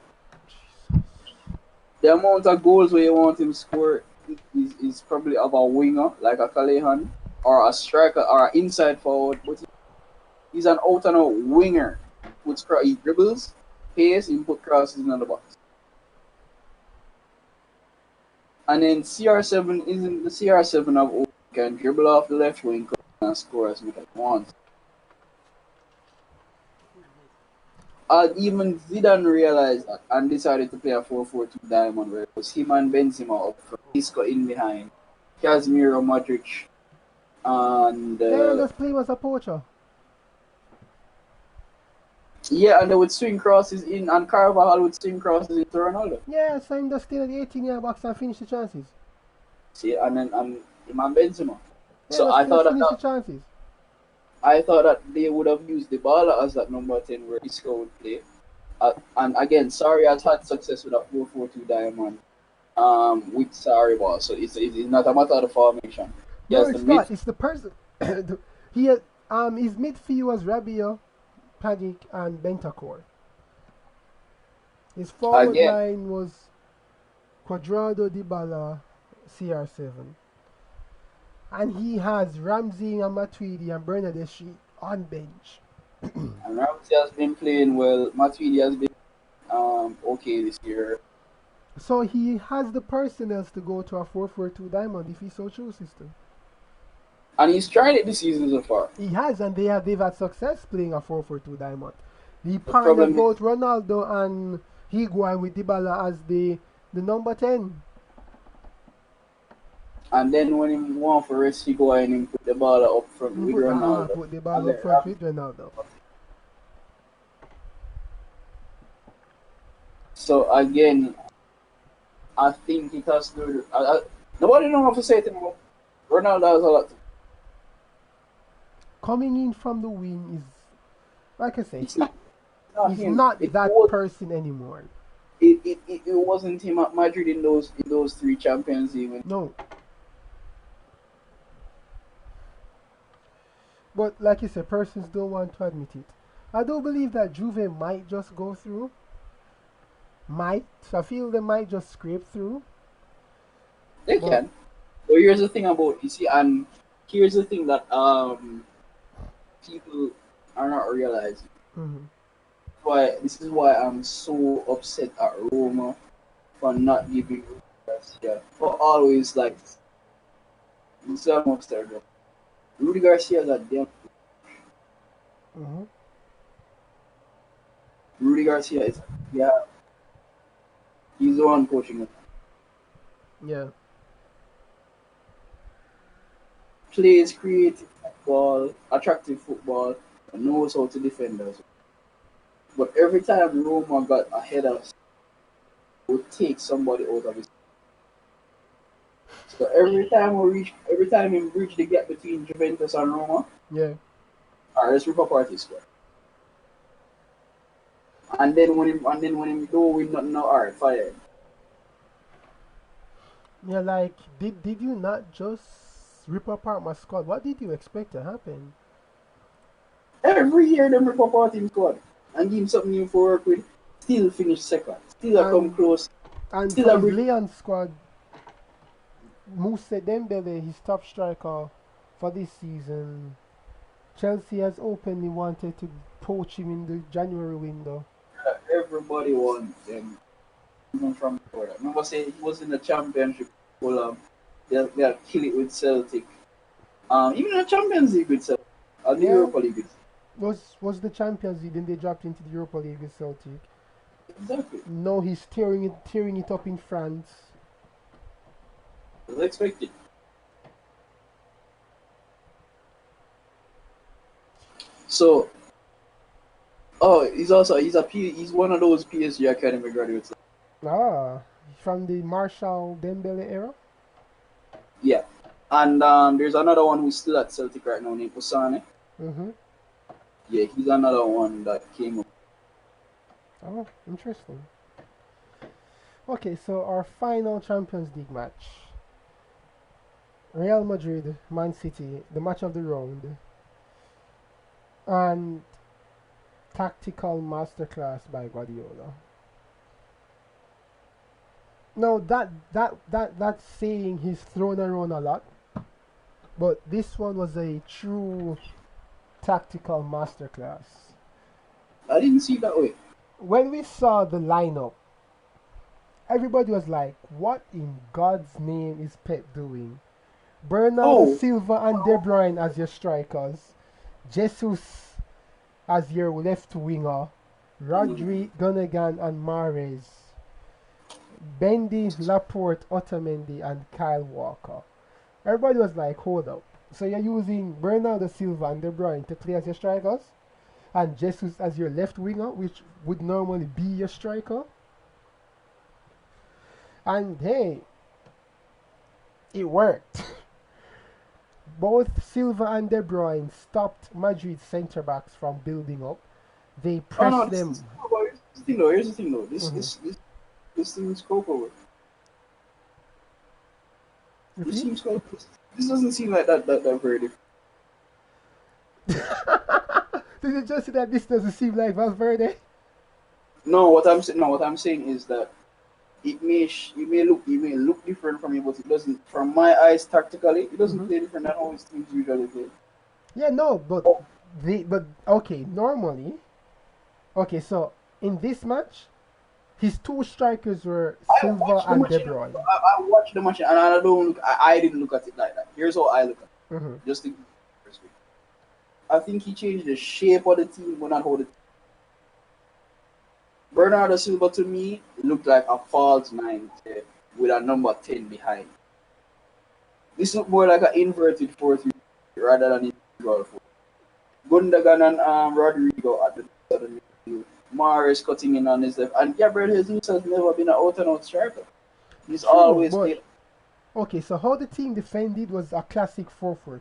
Speaker 2: the amount of goals where you want him to score is probably of a winger like a Callejon or a striker or an inside forward, but he's an out and out winger. He dribbles, pace, he put crosses in the box. And then CR7 isn't the CR7 of old. Can dribble off the left wing and score as much as he wants. Even Zidane realized that and decided to play a 4-4-2 diamond where it was him and Benzema up front, Isco in behind, Casemiro, Modric, and
Speaker 1: just play as a poacher.
Speaker 2: Yeah, and they would swing crosses in, and Carvajal would swing crosses into Ronaldo.
Speaker 1: Yeah, so him just stay at the 18-yard box and finish the chances.
Speaker 2: See, and then him and Benzema.
Speaker 1: Yeah,
Speaker 2: so I thought that they would have used Dybala as that number 10 where Isco would play. And again, Sarri has had success with a 4-4-2 diamond with Sarri ball. So it's not a matter of the formation. He
Speaker 1: No,
Speaker 2: has the
Speaker 1: it's not.
Speaker 2: mid
Speaker 1: It's the person. He had, his midfield was Rabiot, Panic, and Bentancur. His forward
Speaker 2: again,
Speaker 1: line was Quadrado, Dybala, CR7. And he has Ramsey and Matuidi and Bernadeschi on bench.
Speaker 2: and Ramsey has been playing well. Matuidi has been okay this year,
Speaker 1: So he has the personnel to go to a 4-4-2 diamond if he so chooses to.
Speaker 2: and he's tried it this season so far.
Speaker 1: He has, and they've had success playing a 4-4-2 diamond. He
Speaker 2: The
Speaker 1: partnered
Speaker 2: problem is,
Speaker 1: both Ronaldo and Higuain with Dybala as the number 10.
Speaker 2: and then when he want for rest, he go in and put the ball up front with Ronaldo,
Speaker 1: Put the
Speaker 2: and
Speaker 1: ball up
Speaker 2: let
Speaker 1: front
Speaker 2: Ramsey.
Speaker 1: with Ronaldo.
Speaker 2: So again, I think it has to do. Nobody know what to say to him. Ronaldo has a lot.
Speaker 1: Coming in from the wing is, like I say,
Speaker 2: It's not
Speaker 1: he's
Speaker 2: him.
Speaker 1: not that person anymore.
Speaker 2: It wasn't him at Madrid in those three Champions League.
Speaker 1: No. But like you said, persons don't want to admit it. I do believe that Juve might just go through. Might. I feel they might just scrape through.
Speaker 2: They
Speaker 1: But
Speaker 2: can. But here's the thing about you see, and here's the thing that people are not realizing.
Speaker 1: mhm.
Speaker 2: Why this is why I'm so upset at Roma for not giving Rudy Garcia. For always like this is I'm upset. Rudy Garcia is a damn.
Speaker 1: Mhm.
Speaker 2: Rudy Garcia is yeah. He's the one coaching it.
Speaker 1: Yeah.
Speaker 2: Plays creative football, attractive football, and knows how to defend us. But every time Roma got ahead of us, would take somebody out of his. So every time we reach the gap between Juventus and Roma,
Speaker 1: Yeah.
Speaker 2: alright, let's rip apart his squad. And then when him do win nothing now, alright, fire.
Speaker 1: Yeah, like did you not just rip apart my squad? What did you expect to happen?
Speaker 2: Every year them rip apart him squad and give him something new for work with. Still finish second. Still a come
Speaker 1: And
Speaker 2: close.
Speaker 1: and
Speaker 2: Still
Speaker 1: for
Speaker 2: a
Speaker 1: his
Speaker 2: bridge.
Speaker 1: Leon squad, Moussa Dembele, his top striker for this season, Chelsea has openly wanted to poach him in the January window.
Speaker 2: Everybody wants them even from before that. Remember say he was in the championship Fulham. They'll kill it with Celtic. Even in the Champions League with Celtic. And the
Speaker 1: Yeah,
Speaker 2: Europa League with
Speaker 1: was the Champions League, then they dropped into the Europa League with Celtic.
Speaker 2: exactly.
Speaker 1: Now he's tearing it up in France.
Speaker 2: As expected. So he's one of those PSG academy graduates.
Speaker 1: Ah, from the Marshall Dembele era.
Speaker 2: Yeah. And there's another one who's still at Celtic right now named Osane.
Speaker 1: Mhm.
Speaker 2: Yeah, he's another one that came up.
Speaker 1: Oh, interesting. Okay, so our final Champions League match: Real Madrid, Man City, the match of the round, and tactical masterclass by Guardiola. Now that saying he's thrown around a lot, but this one was a true tactical masterclass.
Speaker 2: I didn't see it that way.
Speaker 1: When we saw the lineup, everybody was like, "What in God's name is Pep doing?" Bernardo
Speaker 2: Oh,
Speaker 1: Silva and De Bruyne as your strikers, Jesus as your left winger, Rodri, Gundogan, and Mahrez, Bendy, Laporte, Otamendi, and Kyle Walker. Everybody was like, hold up. So you're using Bernardo Silva and De Bruyne to play as your strikers? And Jesus as your left winger, which would normally be your striker? And hey, it worked. Both Silva and De Bruyne stopped Madrid centre backs from building up. They
Speaker 2: oh no,
Speaker 1: pressed
Speaker 2: this
Speaker 1: them.
Speaker 2: is here's the thing though. Here's the thing though. This
Speaker 1: Mhm.
Speaker 2: this this this thing is Coco.
Speaker 1: You
Speaker 2: This
Speaker 1: see?
Speaker 2: seems quite. This doesn't seem like that very different.
Speaker 1: Did you just say that this doesn't seem like Valverde?
Speaker 2: No, what I'm saying. No, what I'm saying is that it may look different from you, but it doesn't. From my eyes, tactically, it doesn't
Speaker 1: Hmm.
Speaker 2: play different than how his teams usually play.
Speaker 1: Yeah, no, but
Speaker 2: Oh,
Speaker 1: okay, normally, okay, so in this match, his two strikers were
Speaker 2: I
Speaker 1: Silva
Speaker 2: watched the
Speaker 1: and De
Speaker 2: machine.
Speaker 1: Bruyne.
Speaker 2: I watched the machine, and I don't look. I didn't look at it like that. Here's how I look at
Speaker 1: Hmm.
Speaker 2: it. Just to give you perspective. I think he changed the shape of the team, but not how the team. Bernardo Silva to me looked like a false nine with a number 10 behind. This looked more like an inverted 4-3 rather than individual 4. Gundogan and Rodrigo at the southern midfield. Mahrez cutting in on his left, and Gabriel Jesus has never been an out and out striker. He's
Speaker 1: True,
Speaker 2: always
Speaker 1: but
Speaker 2: played.
Speaker 1: okay, so how the team defended was a classic 4-4-2.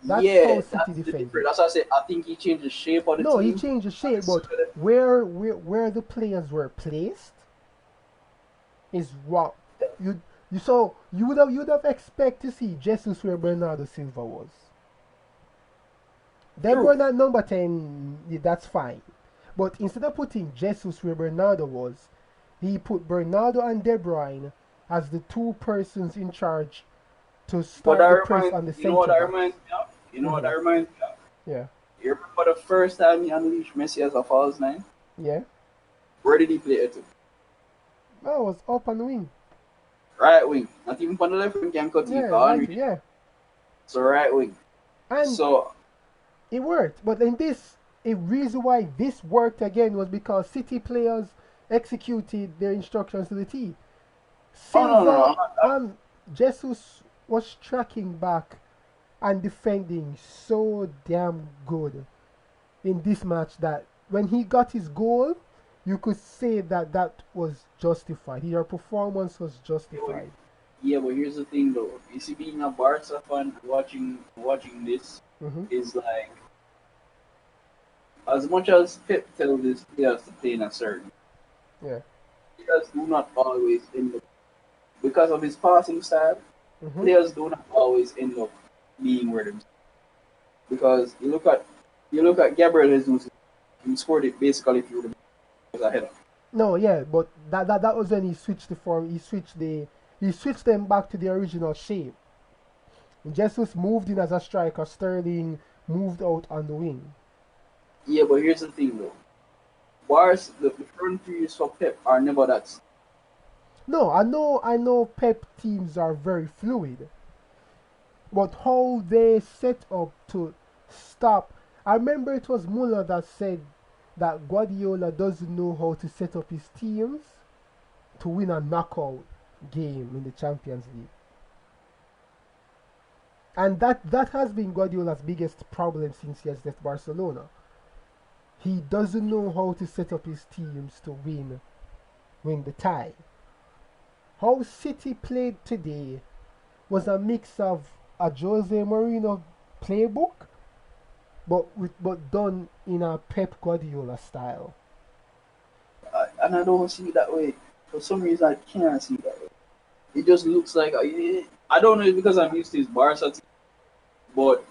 Speaker 1: That's how
Speaker 2: Yeah,
Speaker 1: City
Speaker 2: that's the
Speaker 1: defended.
Speaker 2: difference. That's why I said I think he changed the shape of the
Speaker 1: No, he
Speaker 2: team.
Speaker 1: changed the
Speaker 2: Not
Speaker 1: shape, but
Speaker 2: necessarily.
Speaker 1: where the players were placed is what you you would have expect to see Jesus where Bernardo Silva was. De
Speaker 2: True.
Speaker 1: Bruyne at number 10, yeah, that's fine. But instead of putting Jesus where Bernardo was, he put Bernardo and De Bruyne as the two persons in charge to
Speaker 2: But
Speaker 1: start
Speaker 2: that
Speaker 1: the press
Speaker 2: reminds
Speaker 1: on the
Speaker 2: you know what
Speaker 1: centre
Speaker 2: that
Speaker 1: backs.
Speaker 2: reminds me of? You know what
Speaker 1: Hmm.
Speaker 2: that reminds me of?
Speaker 1: Yeah,
Speaker 2: You remember the first time he unleashed Messi as a false nine?
Speaker 1: yeah.
Speaker 2: Where did he play it to?
Speaker 1: That was up on the wing.
Speaker 2: Right wing. Not even on the left wing can cut
Speaker 1: Yeah,
Speaker 2: it.
Speaker 1: right.
Speaker 2: Henry.
Speaker 1: Yeah,
Speaker 2: So right wing.
Speaker 1: and
Speaker 2: So
Speaker 1: it worked. But in this, a reason why this worked again was because City players executed their instructions to the T.
Speaker 2: oh no no no
Speaker 1: Silva
Speaker 2: I'm not,
Speaker 1: and Jesus was tracking back and defending so damn good in this match that when he got his goal, you could say that that was justified. Your performance was justified.
Speaker 2: yeah, but here's the thing though. You see being a Barca fan watching this
Speaker 1: Hmm.
Speaker 2: is like as much as Pep tells his players to play in a certain
Speaker 1: Yeah.
Speaker 2: players do not always end up because of his passing style,
Speaker 1: Hmm.
Speaker 2: players do not always end up being where themselves. Because you look at Gabriel Jesus, he scored it basically through the header.
Speaker 1: No, yeah, but that was when he switched the form. He switched them back to the original shape. Jesus moved in as a striker. Sterling moved out on the wing.
Speaker 2: Yeah, but here's the thing though. Bars the front threes for Pep are never that.
Speaker 1: No, I know Pep teams are very fluid, but how they set up to stop. I remember it was Muller that said that Guardiola doesn't know how to set up his teams to win a knockout game in the Champions League. And that has been Guardiola's biggest problem since he has left Barcelona. He doesn't know how to set up his teams to win the tie. How City played today was a mix of a Jose Mourinho playbook, but done in a Pep Guardiola style.
Speaker 2: And I don't see it that way. For some reason, I can't see it that way. It just looks like I don't know if because I'm used to his Barca team, but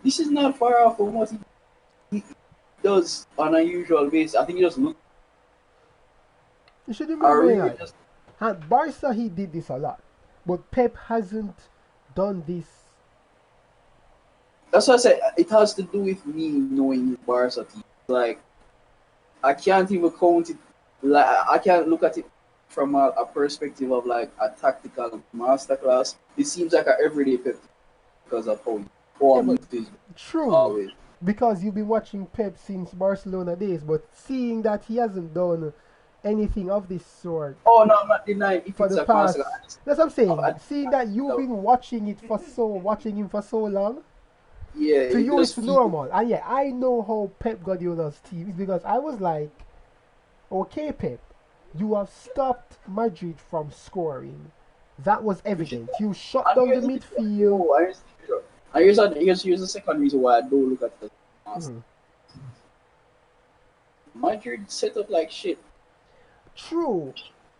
Speaker 2: this is not far off from what he does on a usual basis. I think he just looks.
Speaker 1: You should
Speaker 2: I
Speaker 1: remember
Speaker 2: really
Speaker 1: that
Speaker 2: just
Speaker 1: at Barca he did this a lot, but Pep hasn't done this.
Speaker 2: that's why I said it has to do with me knowing his Barca team. Like I can't even count it. Like I can't look at it from a perspective of like a tactical masterclass. It seems like an everyday Pep because of how
Speaker 1: Yeah,
Speaker 2: I'm
Speaker 1: but
Speaker 2: used to his
Speaker 1: true,
Speaker 2: always.
Speaker 1: because you've been watching Pep since Barcelona days, but seeing that he hasn't done anything of this sort
Speaker 2: Oh no, I'm not denying if
Speaker 1: for
Speaker 2: it's
Speaker 1: the
Speaker 2: a masterclass.
Speaker 1: past. That's what I'm saying.
Speaker 2: I,
Speaker 1: Seeing that you've been watching him for so long,
Speaker 2: yeah,
Speaker 1: to
Speaker 2: it
Speaker 1: you
Speaker 2: just
Speaker 1: it's
Speaker 2: feels.
Speaker 1: normal. And yeah, I know how Pep Guardiola's team is because I was like, okay, Pep, you have stopped Madrid from scoring. That was
Speaker 2: Which is,
Speaker 1: evident. You shut
Speaker 2: and
Speaker 1: down the
Speaker 2: here's the thing,
Speaker 1: midfield.
Speaker 2: no, here's the second reason why I don't look at it as a master.
Speaker 1: Mhm.
Speaker 2: Madrid set up like shit.
Speaker 1: True,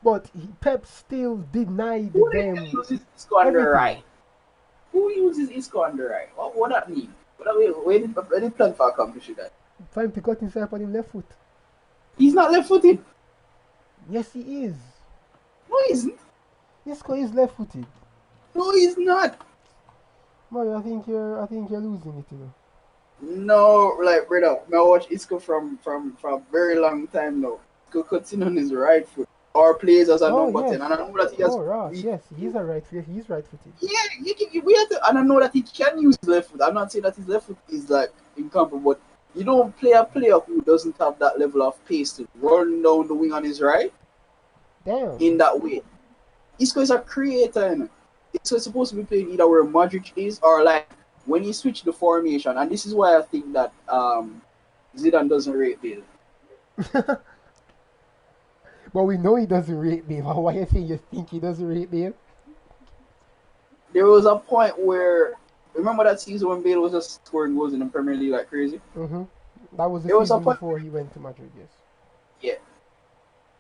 Speaker 1: But Pep still denied
Speaker 2: Who the hell
Speaker 1: them
Speaker 2: uses Isco on the
Speaker 1: everything.
Speaker 2: right? Who uses Isco on the right? What that mean? Where did plan for accomplish that?
Speaker 1: Trying to cut himself on his left foot.
Speaker 2: He's not left footed.
Speaker 1: Yes, he is.
Speaker 2: No, he isn't.
Speaker 1: Isco is left footed.
Speaker 2: No, he's not.
Speaker 1: Mario, I think you're losing it, you know.
Speaker 2: No, like brother, I watch Isco from a very long time now. Isco cuts in on his right foot or plays as a
Speaker 1: Oh
Speaker 2: number
Speaker 1: yes.
Speaker 2: 10, and I know that he has.
Speaker 1: Oh Ross, yes, he's right footed.
Speaker 2: Yeah, we have to, and I know that he can use his left foot. I'm not saying that his left foot is like incomparable, but you don't play a player who doesn't have that level of pace to run down the wing on his right
Speaker 1: Damn.
Speaker 2: in that way. Isco is a creator, you know. Isco is supposed to be playing either where Modric is or like when he switched the formation, and this is why I think that Zidane doesn't rate Bale.
Speaker 1: But we know he doesn't rate me. Why you think he doesn't rate me?
Speaker 2: There was a point where remember that season when Bale was just scoring goals in the Premier League like crazy.
Speaker 1: That was the
Speaker 2: There was a
Speaker 1: season
Speaker 2: point,
Speaker 1: before he went to Madrid. Yes.
Speaker 2: yeah.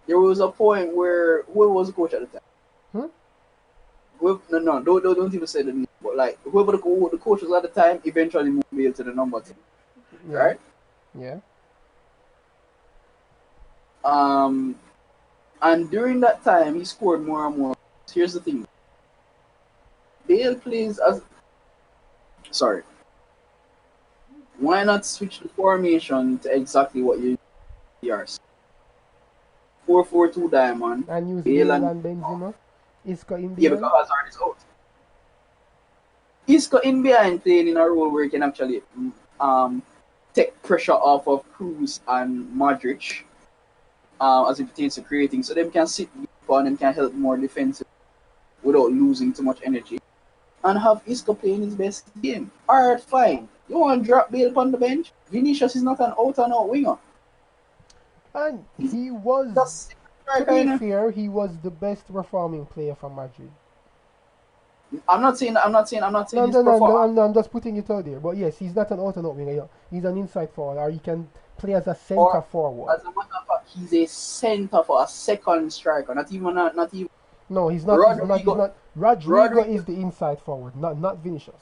Speaker 2: There was a point where who was the coach at the time? No, don't even say the name. But like whoever the coach was at the time, eventually moved Bale to the number 10,
Speaker 1: Yeah.
Speaker 2: right?
Speaker 1: Yeah.
Speaker 2: And during that time, he scored more and more. Here's the thing: Bale plays as. Sorry. Why not switch the formation to exactly what you are? 4-4-2 diamond.
Speaker 1: And use
Speaker 2: Bale
Speaker 1: Bale
Speaker 2: and
Speaker 1: and Benzema. Isco in
Speaker 2: yeah,
Speaker 1: behind.
Speaker 2: because Hazard is out. Isco in behind playing in a role where he can actually take pressure off of Cruz and Modric as it pertains to creating. So them can sit deep and them can help more defensive without losing too much energy. And have Isco playing his best game. Alright, fine. You want to drop Bale on the bench? Vinicius is not an out-and-out winger.
Speaker 1: And he was,
Speaker 2: That's
Speaker 1: to be fair, he was the best performing player for Madrid.
Speaker 2: I'm not saying
Speaker 1: No,
Speaker 2: he's
Speaker 1: no, I'm just putting it out there. But yes, he's not an out-and-out winger. He's an inside forward, or he can play as a centre forward.
Speaker 2: As a matter of fact, he's a centre for a second striker. Not even.
Speaker 1: No, he's not. Rodrigo is the inside forward, not Vinicius.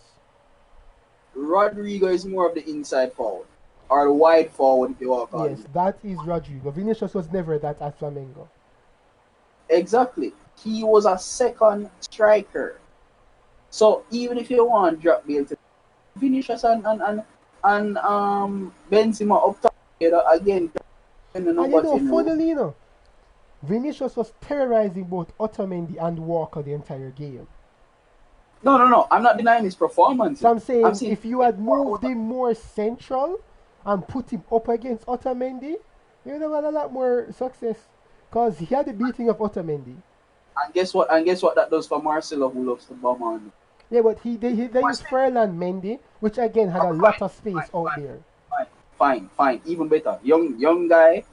Speaker 2: Rodrigo is more of the inside forward or the wide forward if you want to call
Speaker 1: Yes,
Speaker 2: it.
Speaker 1: that is Rodrigo. Vinicius was never that at Flamengo.
Speaker 2: Exactly. He was a second striker. So even if you want to drop Bale to Vinicius and Benzema up top again,
Speaker 1: And you know, funnily enough, Vinicius was terrorizing both Otamendi and Walker the entire game.
Speaker 2: No. I'm not denying his performance.
Speaker 1: So I'm saying if you had moved him more central and put him up against Otamendi, you would have had a lot more success. Because he had the beating of Otamendi.
Speaker 2: And guess what that does for Marcelo, who loves to bomb on.
Speaker 1: Yeah, but they used Ferland Mendy, which again had a lot of space out there.
Speaker 2: Fine. Even better. Young guy.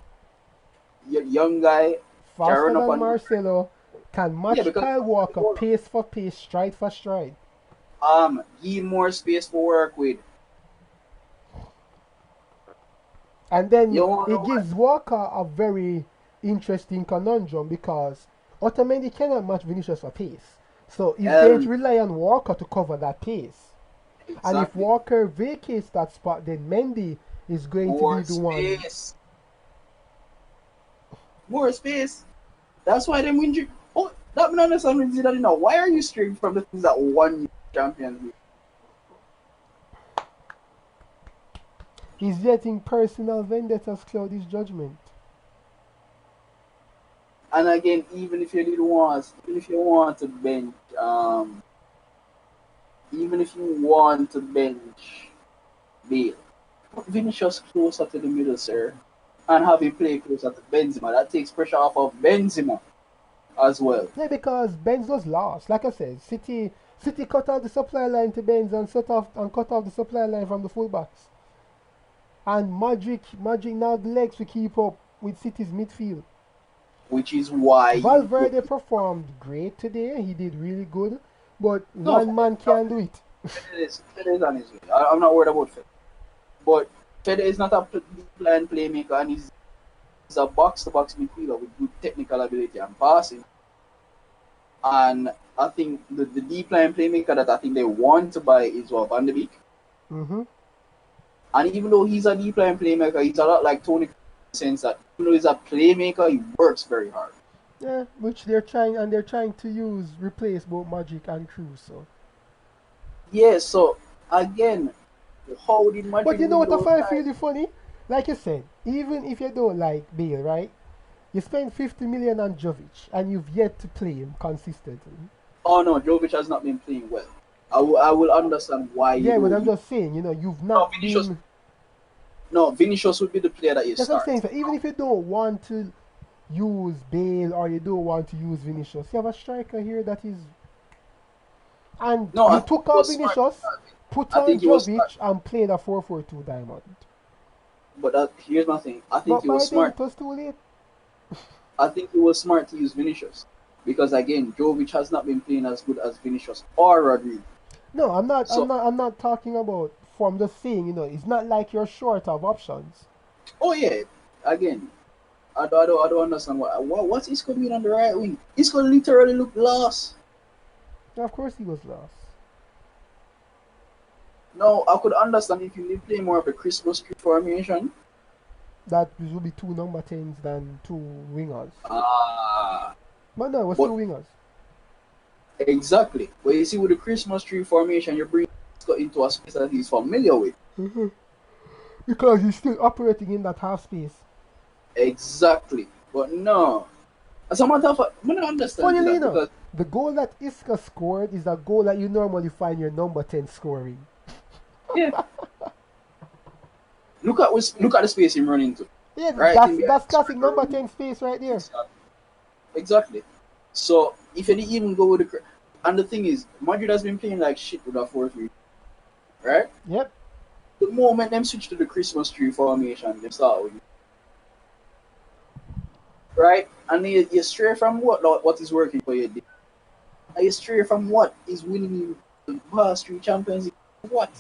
Speaker 1: Faster than Marcelo, can match Kyle Walker pace for pace, stride for stride.
Speaker 2: Give more space for work with.
Speaker 1: And then it gives Walker a very interesting conundrum because Otamendi cannot match Vinicius for pace. So he's going to rely on Walker to cover that pace. Exactly. And if Walker vacates that spot, then Mendy is going to be the one.
Speaker 2: More space. That's why them win. Oh, that man understand with Zidane now. Why are you straying from the things that won Champions League?
Speaker 1: He's letting personal vendettas cloud his judgment.
Speaker 2: And again, even if you want to bench, Bale, put Vinicius closer to the middle, sir, and have him play closer to Benzema. That takes pressure off of Benzema as well.
Speaker 1: Yeah, because Benz was lost. Like I said, City cut off the supply line to Benz and cut off the supply line from the fullbacks. And Magic now the legs to keep up with City's midfield.
Speaker 2: Which is why
Speaker 1: Valverde performed great today. He did really good, but one man can't do it.
Speaker 2: Fede is on his way. I'm not worried about Fede. But Fede is not a playmaker, and he's a box-to-box midfielder with good technical ability and passing. And I think the deep line playmaker that I think they want to buy is Van de Beek.
Speaker 1: Mm-hmm.
Speaker 2: And even though he's a deep line playmaker, he's a lot like Tony in the sense that even though he's a playmaker, he works very hard.
Speaker 1: Yeah, which they're trying to replace both Magic and Cruz. So.
Speaker 2: Yeah, so again, how did Madrid
Speaker 1: But you know
Speaker 2: win
Speaker 1: what I
Speaker 2: those
Speaker 1: find
Speaker 2: times?
Speaker 1: really funny? Like you said, even if you don't like Bale, right? You spend 50 million on Jovic, and you've yet to play him consistently.
Speaker 2: Oh no, Jovic has not been playing well. I will understand why
Speaker 1: Yeah, but I'm just saying, you've
Speaker 2: no
Speaker 1: not
Speaker 2: Vinicius
Speaker 1: been.
Speaker 2: no Vinicius would be the player that you
Speaker 1: That's what I'm
Speaker 2: start.
Speaker 1: saying. So even if you don't want to use Bale or you don't want to use Vinicius, you have a striker here that is. And
Speaker 2: No, I
Speaker 1: you
Speaker 2: think
Speaker 1: took
Speaker 2: he
Speaker 1: out
Speaker 2: was smart.
Speaker 1: Vinicius, put
Speaker 2: I
Speaker 1: on
Speaker 2: think he was smart.
Speaker 1: Jovic, and played a 4-4-2 diamond.
Speaker 2: But here's my thing. I think
Speaker 1: But
Speaker 2: he was
Speaker 1: by then
Speaker 2: smart.
Speaker 1: it was too late.
Speaker 2: I think he was smart to use Vinicius because again, Jovic has not been playing as good as Vinicius or Rodrigo.
Speaker 1: No, I'm not. I'm
Speaker 2: So,
Speaker 1: not. I'm not talking about. From the saying, it's not like you're short of options.
Speaker 2: oh yeah, again, I don't understand what's Isco doing on the right wing. Isco literally looked lost.
Speaker 1: Of course, he was lost.
Speaker 2: No, I could understand if you play more of a Christmas tree formation.
Speaker 1: That will be two number 10s than two wingers.
Speaker 2: Ah,
Speaker 1: But no, it was two
Speaker 2: but
Speaker 1: wingers.
Speaker 2: exactly. But you see, with the Christmas tree formation, you bring Isco into a space that he's familiar with.
Speaker 1: Because he's still operating in that half space.
Speaker 2: Exactly. But no, as a matter of fact, I don't understand
Speaker 1: Funnily
Speaker 2: that
Speaker 1: enough,
Speaker 2: because
Speaker 1: the goal that Isca scored is a goal that you normally find your number 10 scoring.
Speaker 2: yeah, look at the space him running to.
Speaker 1: Yeah,
Speaker 2: Right
Speaker 1: that's
Speaker 2: in behind
Speaker 1: that's
Speaker 2: the
Speaker 1: classic
Speaker 2: striker
Speaker 1: number
Speaker 2: running.
Speaker 1: 10 space right there.
Speaker 2: Exactly. So if you didn't even go with and the thing is, Madrid has been playing like shit with a 4-3, right?
Speaker 1: Yep.
Speaker 2: The moment them switch to the Christmas tree formation, they start with right, and you stray from what is working for you. And you stray from what is winning you the past three Champions League. What?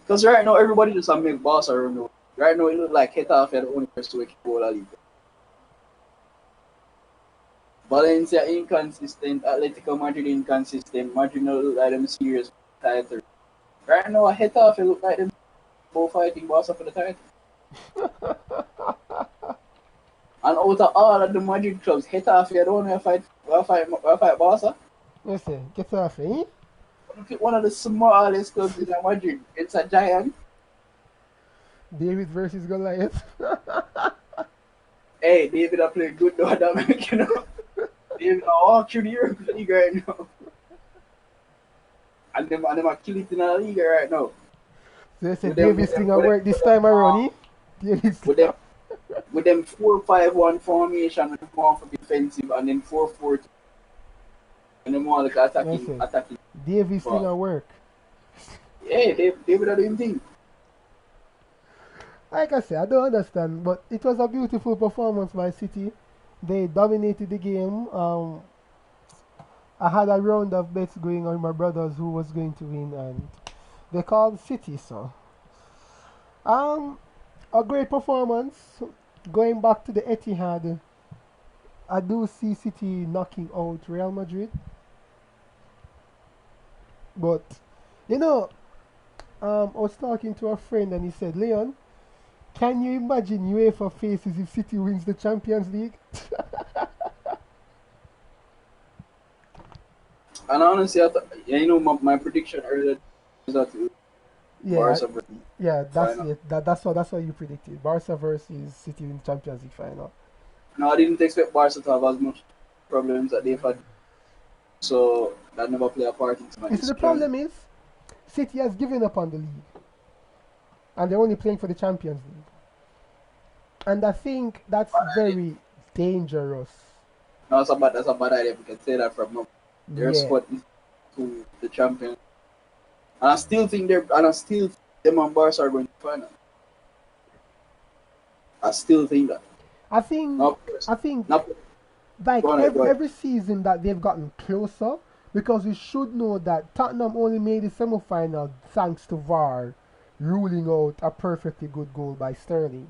Speaker 2: Because right now everybody just a make boss around the world. Right now it look like Getafe are the only person who can go La Liga. Valencia inconsistent, Atletico Madrid inconsistent, Madrid no look like them serious title. Right now Getafe look like them both fighting Barca for the title. And out of all of the Madrid clubs, Getafe are the one who fight Barca.
Speaker 1: Listen, get off, eh?
Speaker 2: Pick one of the smallest clubs in Madrid. It's a giant.
Speaker 1: David versus Goliath.
Speaker 2: Hey, David, I play good though. That make David, I walk through the European League right now. And them are killing it in the league right now.
Speaker 1: So they said
Speaker 2: With them,
Speaker 1: David's thing will work this time around, eh? David's
Speaker 2: with them, with them 4-5-1 formation, and more for defensive, and then 4-4-2, and then more like attacking.
Speaker 1: David's thing will work.
Speaker 2: Yeah, David are doing thing.
Speaker 1: Like I said, I don't understand, but it was a beautiful performance by City. They dominated the game. I had a round of bets going on with my brothers who was going to win, and they called City. So, a great performance. Going back to the Etihad, I do see City knocking out Real Madrid, but you know, I was talking to a friend and he said, Leon, can you imagine UEFA faces if City wins the Champions League?
Speaker 2: And honestly, my prediction earlier is that
Speaker 1: Yeah,
Speaker 2: Barca versus
Speaker 1: yeah, that's
Speaker 2: final.
Speaker 1: it. That's what you predicted. Barca versus City in Champions League final.
Speaker 2: No, I didn't expect Barca to have as much problems that they've had, so that never play a part into my
Speaker 1: You see, the
Speaker 2: decision.
Speaker 1: problem is City has given up on the league, and they're only playing for the Champions League. And I think that's very dangerous.
Speaker 2: No, that's a bad idea. We can say that from now. Their
Speaker 1: Yeah,
Speaker 2: spot is to the champion, and I still think them and Barca are going to final. I still think that.
Speaker 1: I think
Speaker 2: Not,
Speaker 1: I think
Speaker 2: not
Speaker 1: like
Speaker 2: go on,
Speaker 1: every
Speaker 2: go ahead.
Speaker 1: every season that they've gotten closer, because we should know that Tottenham only made the semi-final thanks to VAR ruling out a perfectly good goal by Sterling.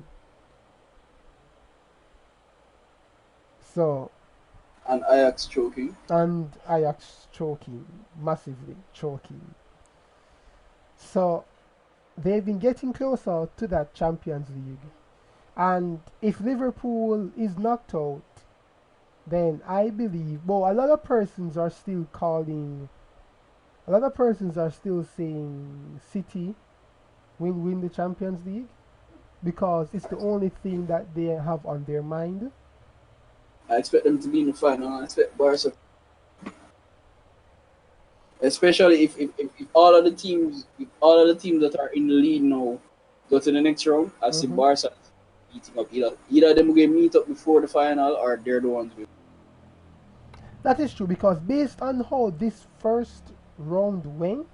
Speaker 1: So,
Speaker 2: And Ajax choking.
Speaker 1: and Ajax choking, massively choking. So, they've been getting closer to that Champions League. And if Liverpool is knocked out, then I believe, well, a lot of persons are still saying City will win the Champions League because it's the only thing that they have on their mind.
Speaker 2: I expect them to be in the final. I expect Barca, especially if all of the teams that are in the lead now go to the next round. I see
Speaker 1: Hmm.
Speaker 2: Barca meeting up. Either them will meet up before the final, or they're the ones with.
Speaker 1: That is true because based on how this first round went,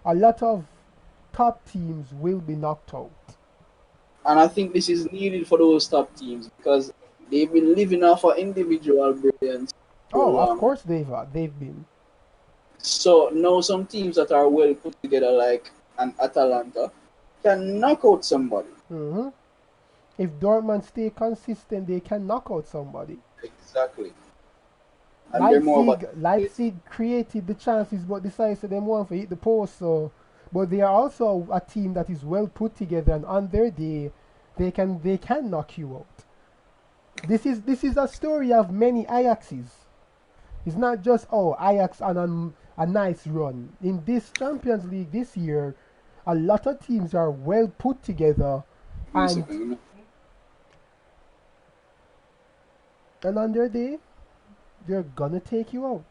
Speaker 1: a lot of top teams will be knocked out.
Speaker 2: And I think this is needed for those top teams because they've been living off of individual brilliance for so
Speaker 1: Oh, of
Speaker 2: long.
Speaker 1: course they've been.
Speaker 2: So now some teams that are well put together, like an Atalanta, can knock out somebody.
Speaker 1: Hmm. If Dortmund stay consistent, they can knock out somebody.
Speaker 2: Exactly. And they're more about
Speaker 1: Leipzig created the chances, but decided that they want to hit the post. So, but they are also a team that is well put together, and on their day, they can knock you out. This is a story of many Ajaxes. It's not just Ajax on a nice run in this Champions League this year. A lot of teams are well put together, and
Speaker 2: music.
Speaker 1: on their day, they're gonna take you out.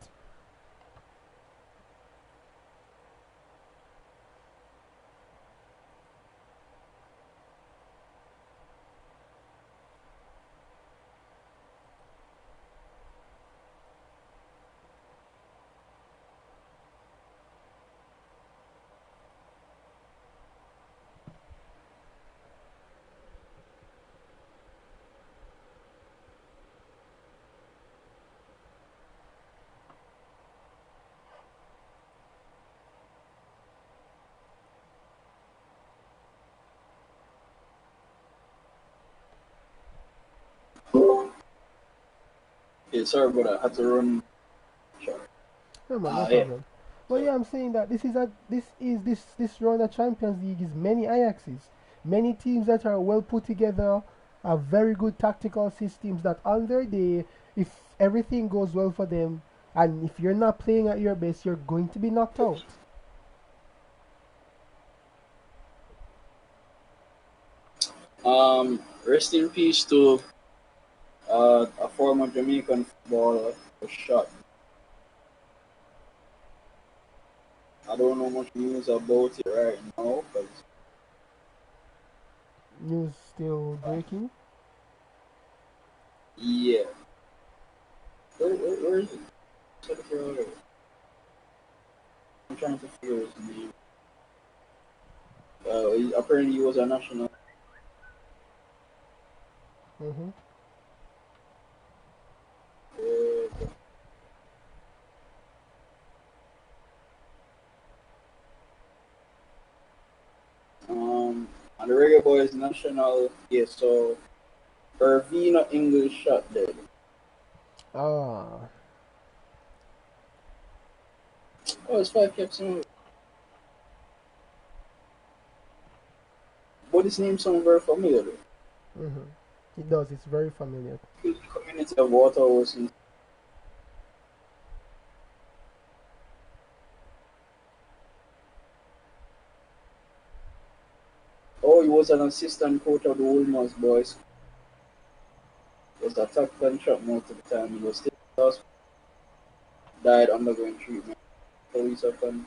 Speaker 2: Yeah, sorry, but I had to run. Sure.
Speaker 1: No man, no
Speaker 2: Yeah.
Speaker 1: problem. But yeah, I'm saying that this round of Champions League is many Ajaxes, many teams that are well put together, have very good tactical systems that on their day, if everything goes well for them, and if you're not playing at your best, you're going to be knocked out.
Speaker 2: Rest in peace to a former Jamaican footballer was shot. I don't know much news about it right now, but
Speaker 1: News still breaking.
Speaker 2: yeah. Where is it? I'm trying to figure his name. Apparently he was a national.
Speaker 1: Mm-hmm.
Speaker 2: Uh, and the Reggae Boys national. Yeah, so Irvina English shot dead.
Speaker 1: Ah,
Speaker 2: Oh, it's five caps in. But his name sounds very familiar.
Speaker 1: mm-hmm. It does. It's very familiar.
Speaker 2: Community of Waterhouse. Oh, he was an assistant coach of the Wolmer's boys. He was attacked and shot multiple times. He was still in the hospital, died undergoing treatment. Police have found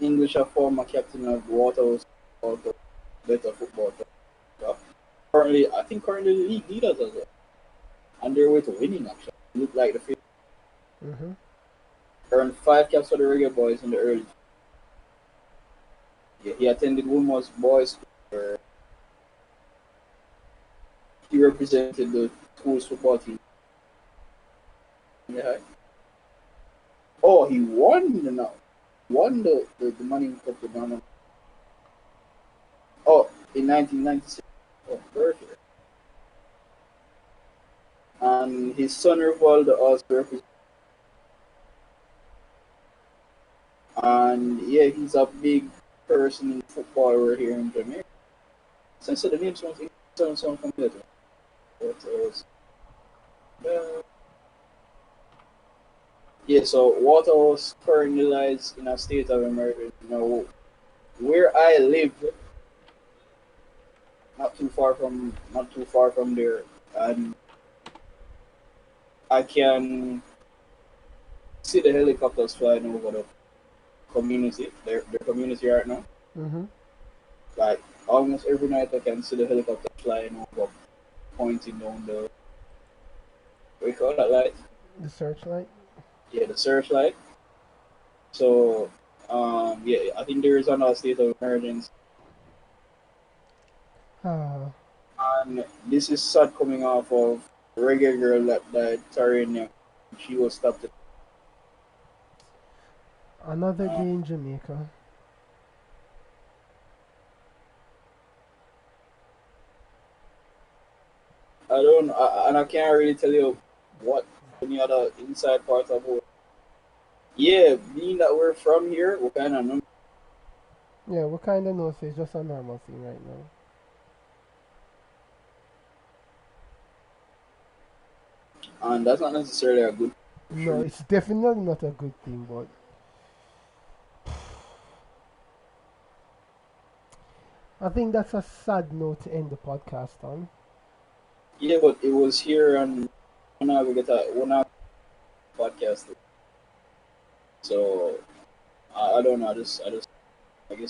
Speaker 2: English, a former captain of Waterhouse, also better football player. Currently the league leaders as well. On their way to winning actually. Look like the fifth.
Speaker 1: Mm-hmm.
Speaker 2: Earned five caps for the Reggae Boys in the early. Yeah, he attended Woolmer's boys school where he represented the school's football team. Yeah. Oh, he won now. won the Money Cup tournament. Oh, in 1996. Oh, perfect. And his son Rivaldo also represents. And yeah, he's a big person in football right here in Jamaica. Since the name sounds familiar. What else? Uh, yeah, so Waterhouse currently lies in a state of emergency. Now, where I live, not too far from there, and I can see the helicopters flying over the community, their community right now.
Speaker 1: Mm-hmm.
Speaker 2: Like almost every night, I can see the helicopter flying over, pointing down the what do you call that light?
Speaker 1: The searchlight.
Speaker 2: Yeah, the searchlight. So, yeah, I think there is another state of emergency,
Speaker 1: Ah,
Speaker 2: and this is sad coming off of reggae girl that died, Tarina. She was stopped.
Speaker 1: another
Speaker 2: Uh,
Speaker 1: day in Jamaica.
Speaker 2: I don't, and I can't really tell you what any other inside part of it. Yeah, being that we're from here, we kind of know,
Speaker 1: Yeah, we kind of know so it's just a normal thing right now.
Speaker 2: and that's not necessarily a good thing for
Speaker 1: No,
Speaker 2: sure.
Speaker 1: it's definitely not a good thing, but I think that's a sad note to end the podcast on.
Speaker 2: Yeah, but it was here and when I podcast. So I don't know. I guess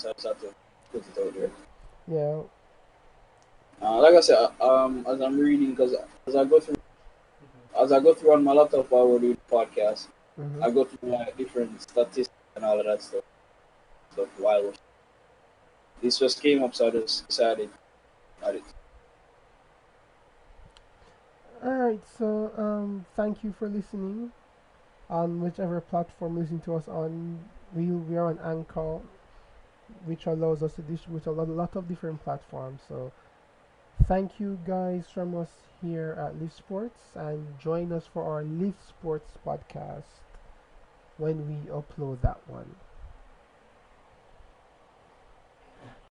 Speaker 2: I just have to put it out there.
Speaker 1: Yeah.
Speaker 2: Like I said, as I'm reading, because as I go through, as I go through on my laptop while we're doing the podcast,
Speaker 1: Mm-hmm.
Speaker 2: I go through like different statistics and all of that stuff while this just came up, so I just decided at it.
Speaker 1: Alright, so thank you for listening on whichever platform you listen to us on. We are on Anchor, which allows us to distribute a lot of different platforms. So thank you guys from us here at Live Sports, and join us for our Live Sports podcast when we upload that one.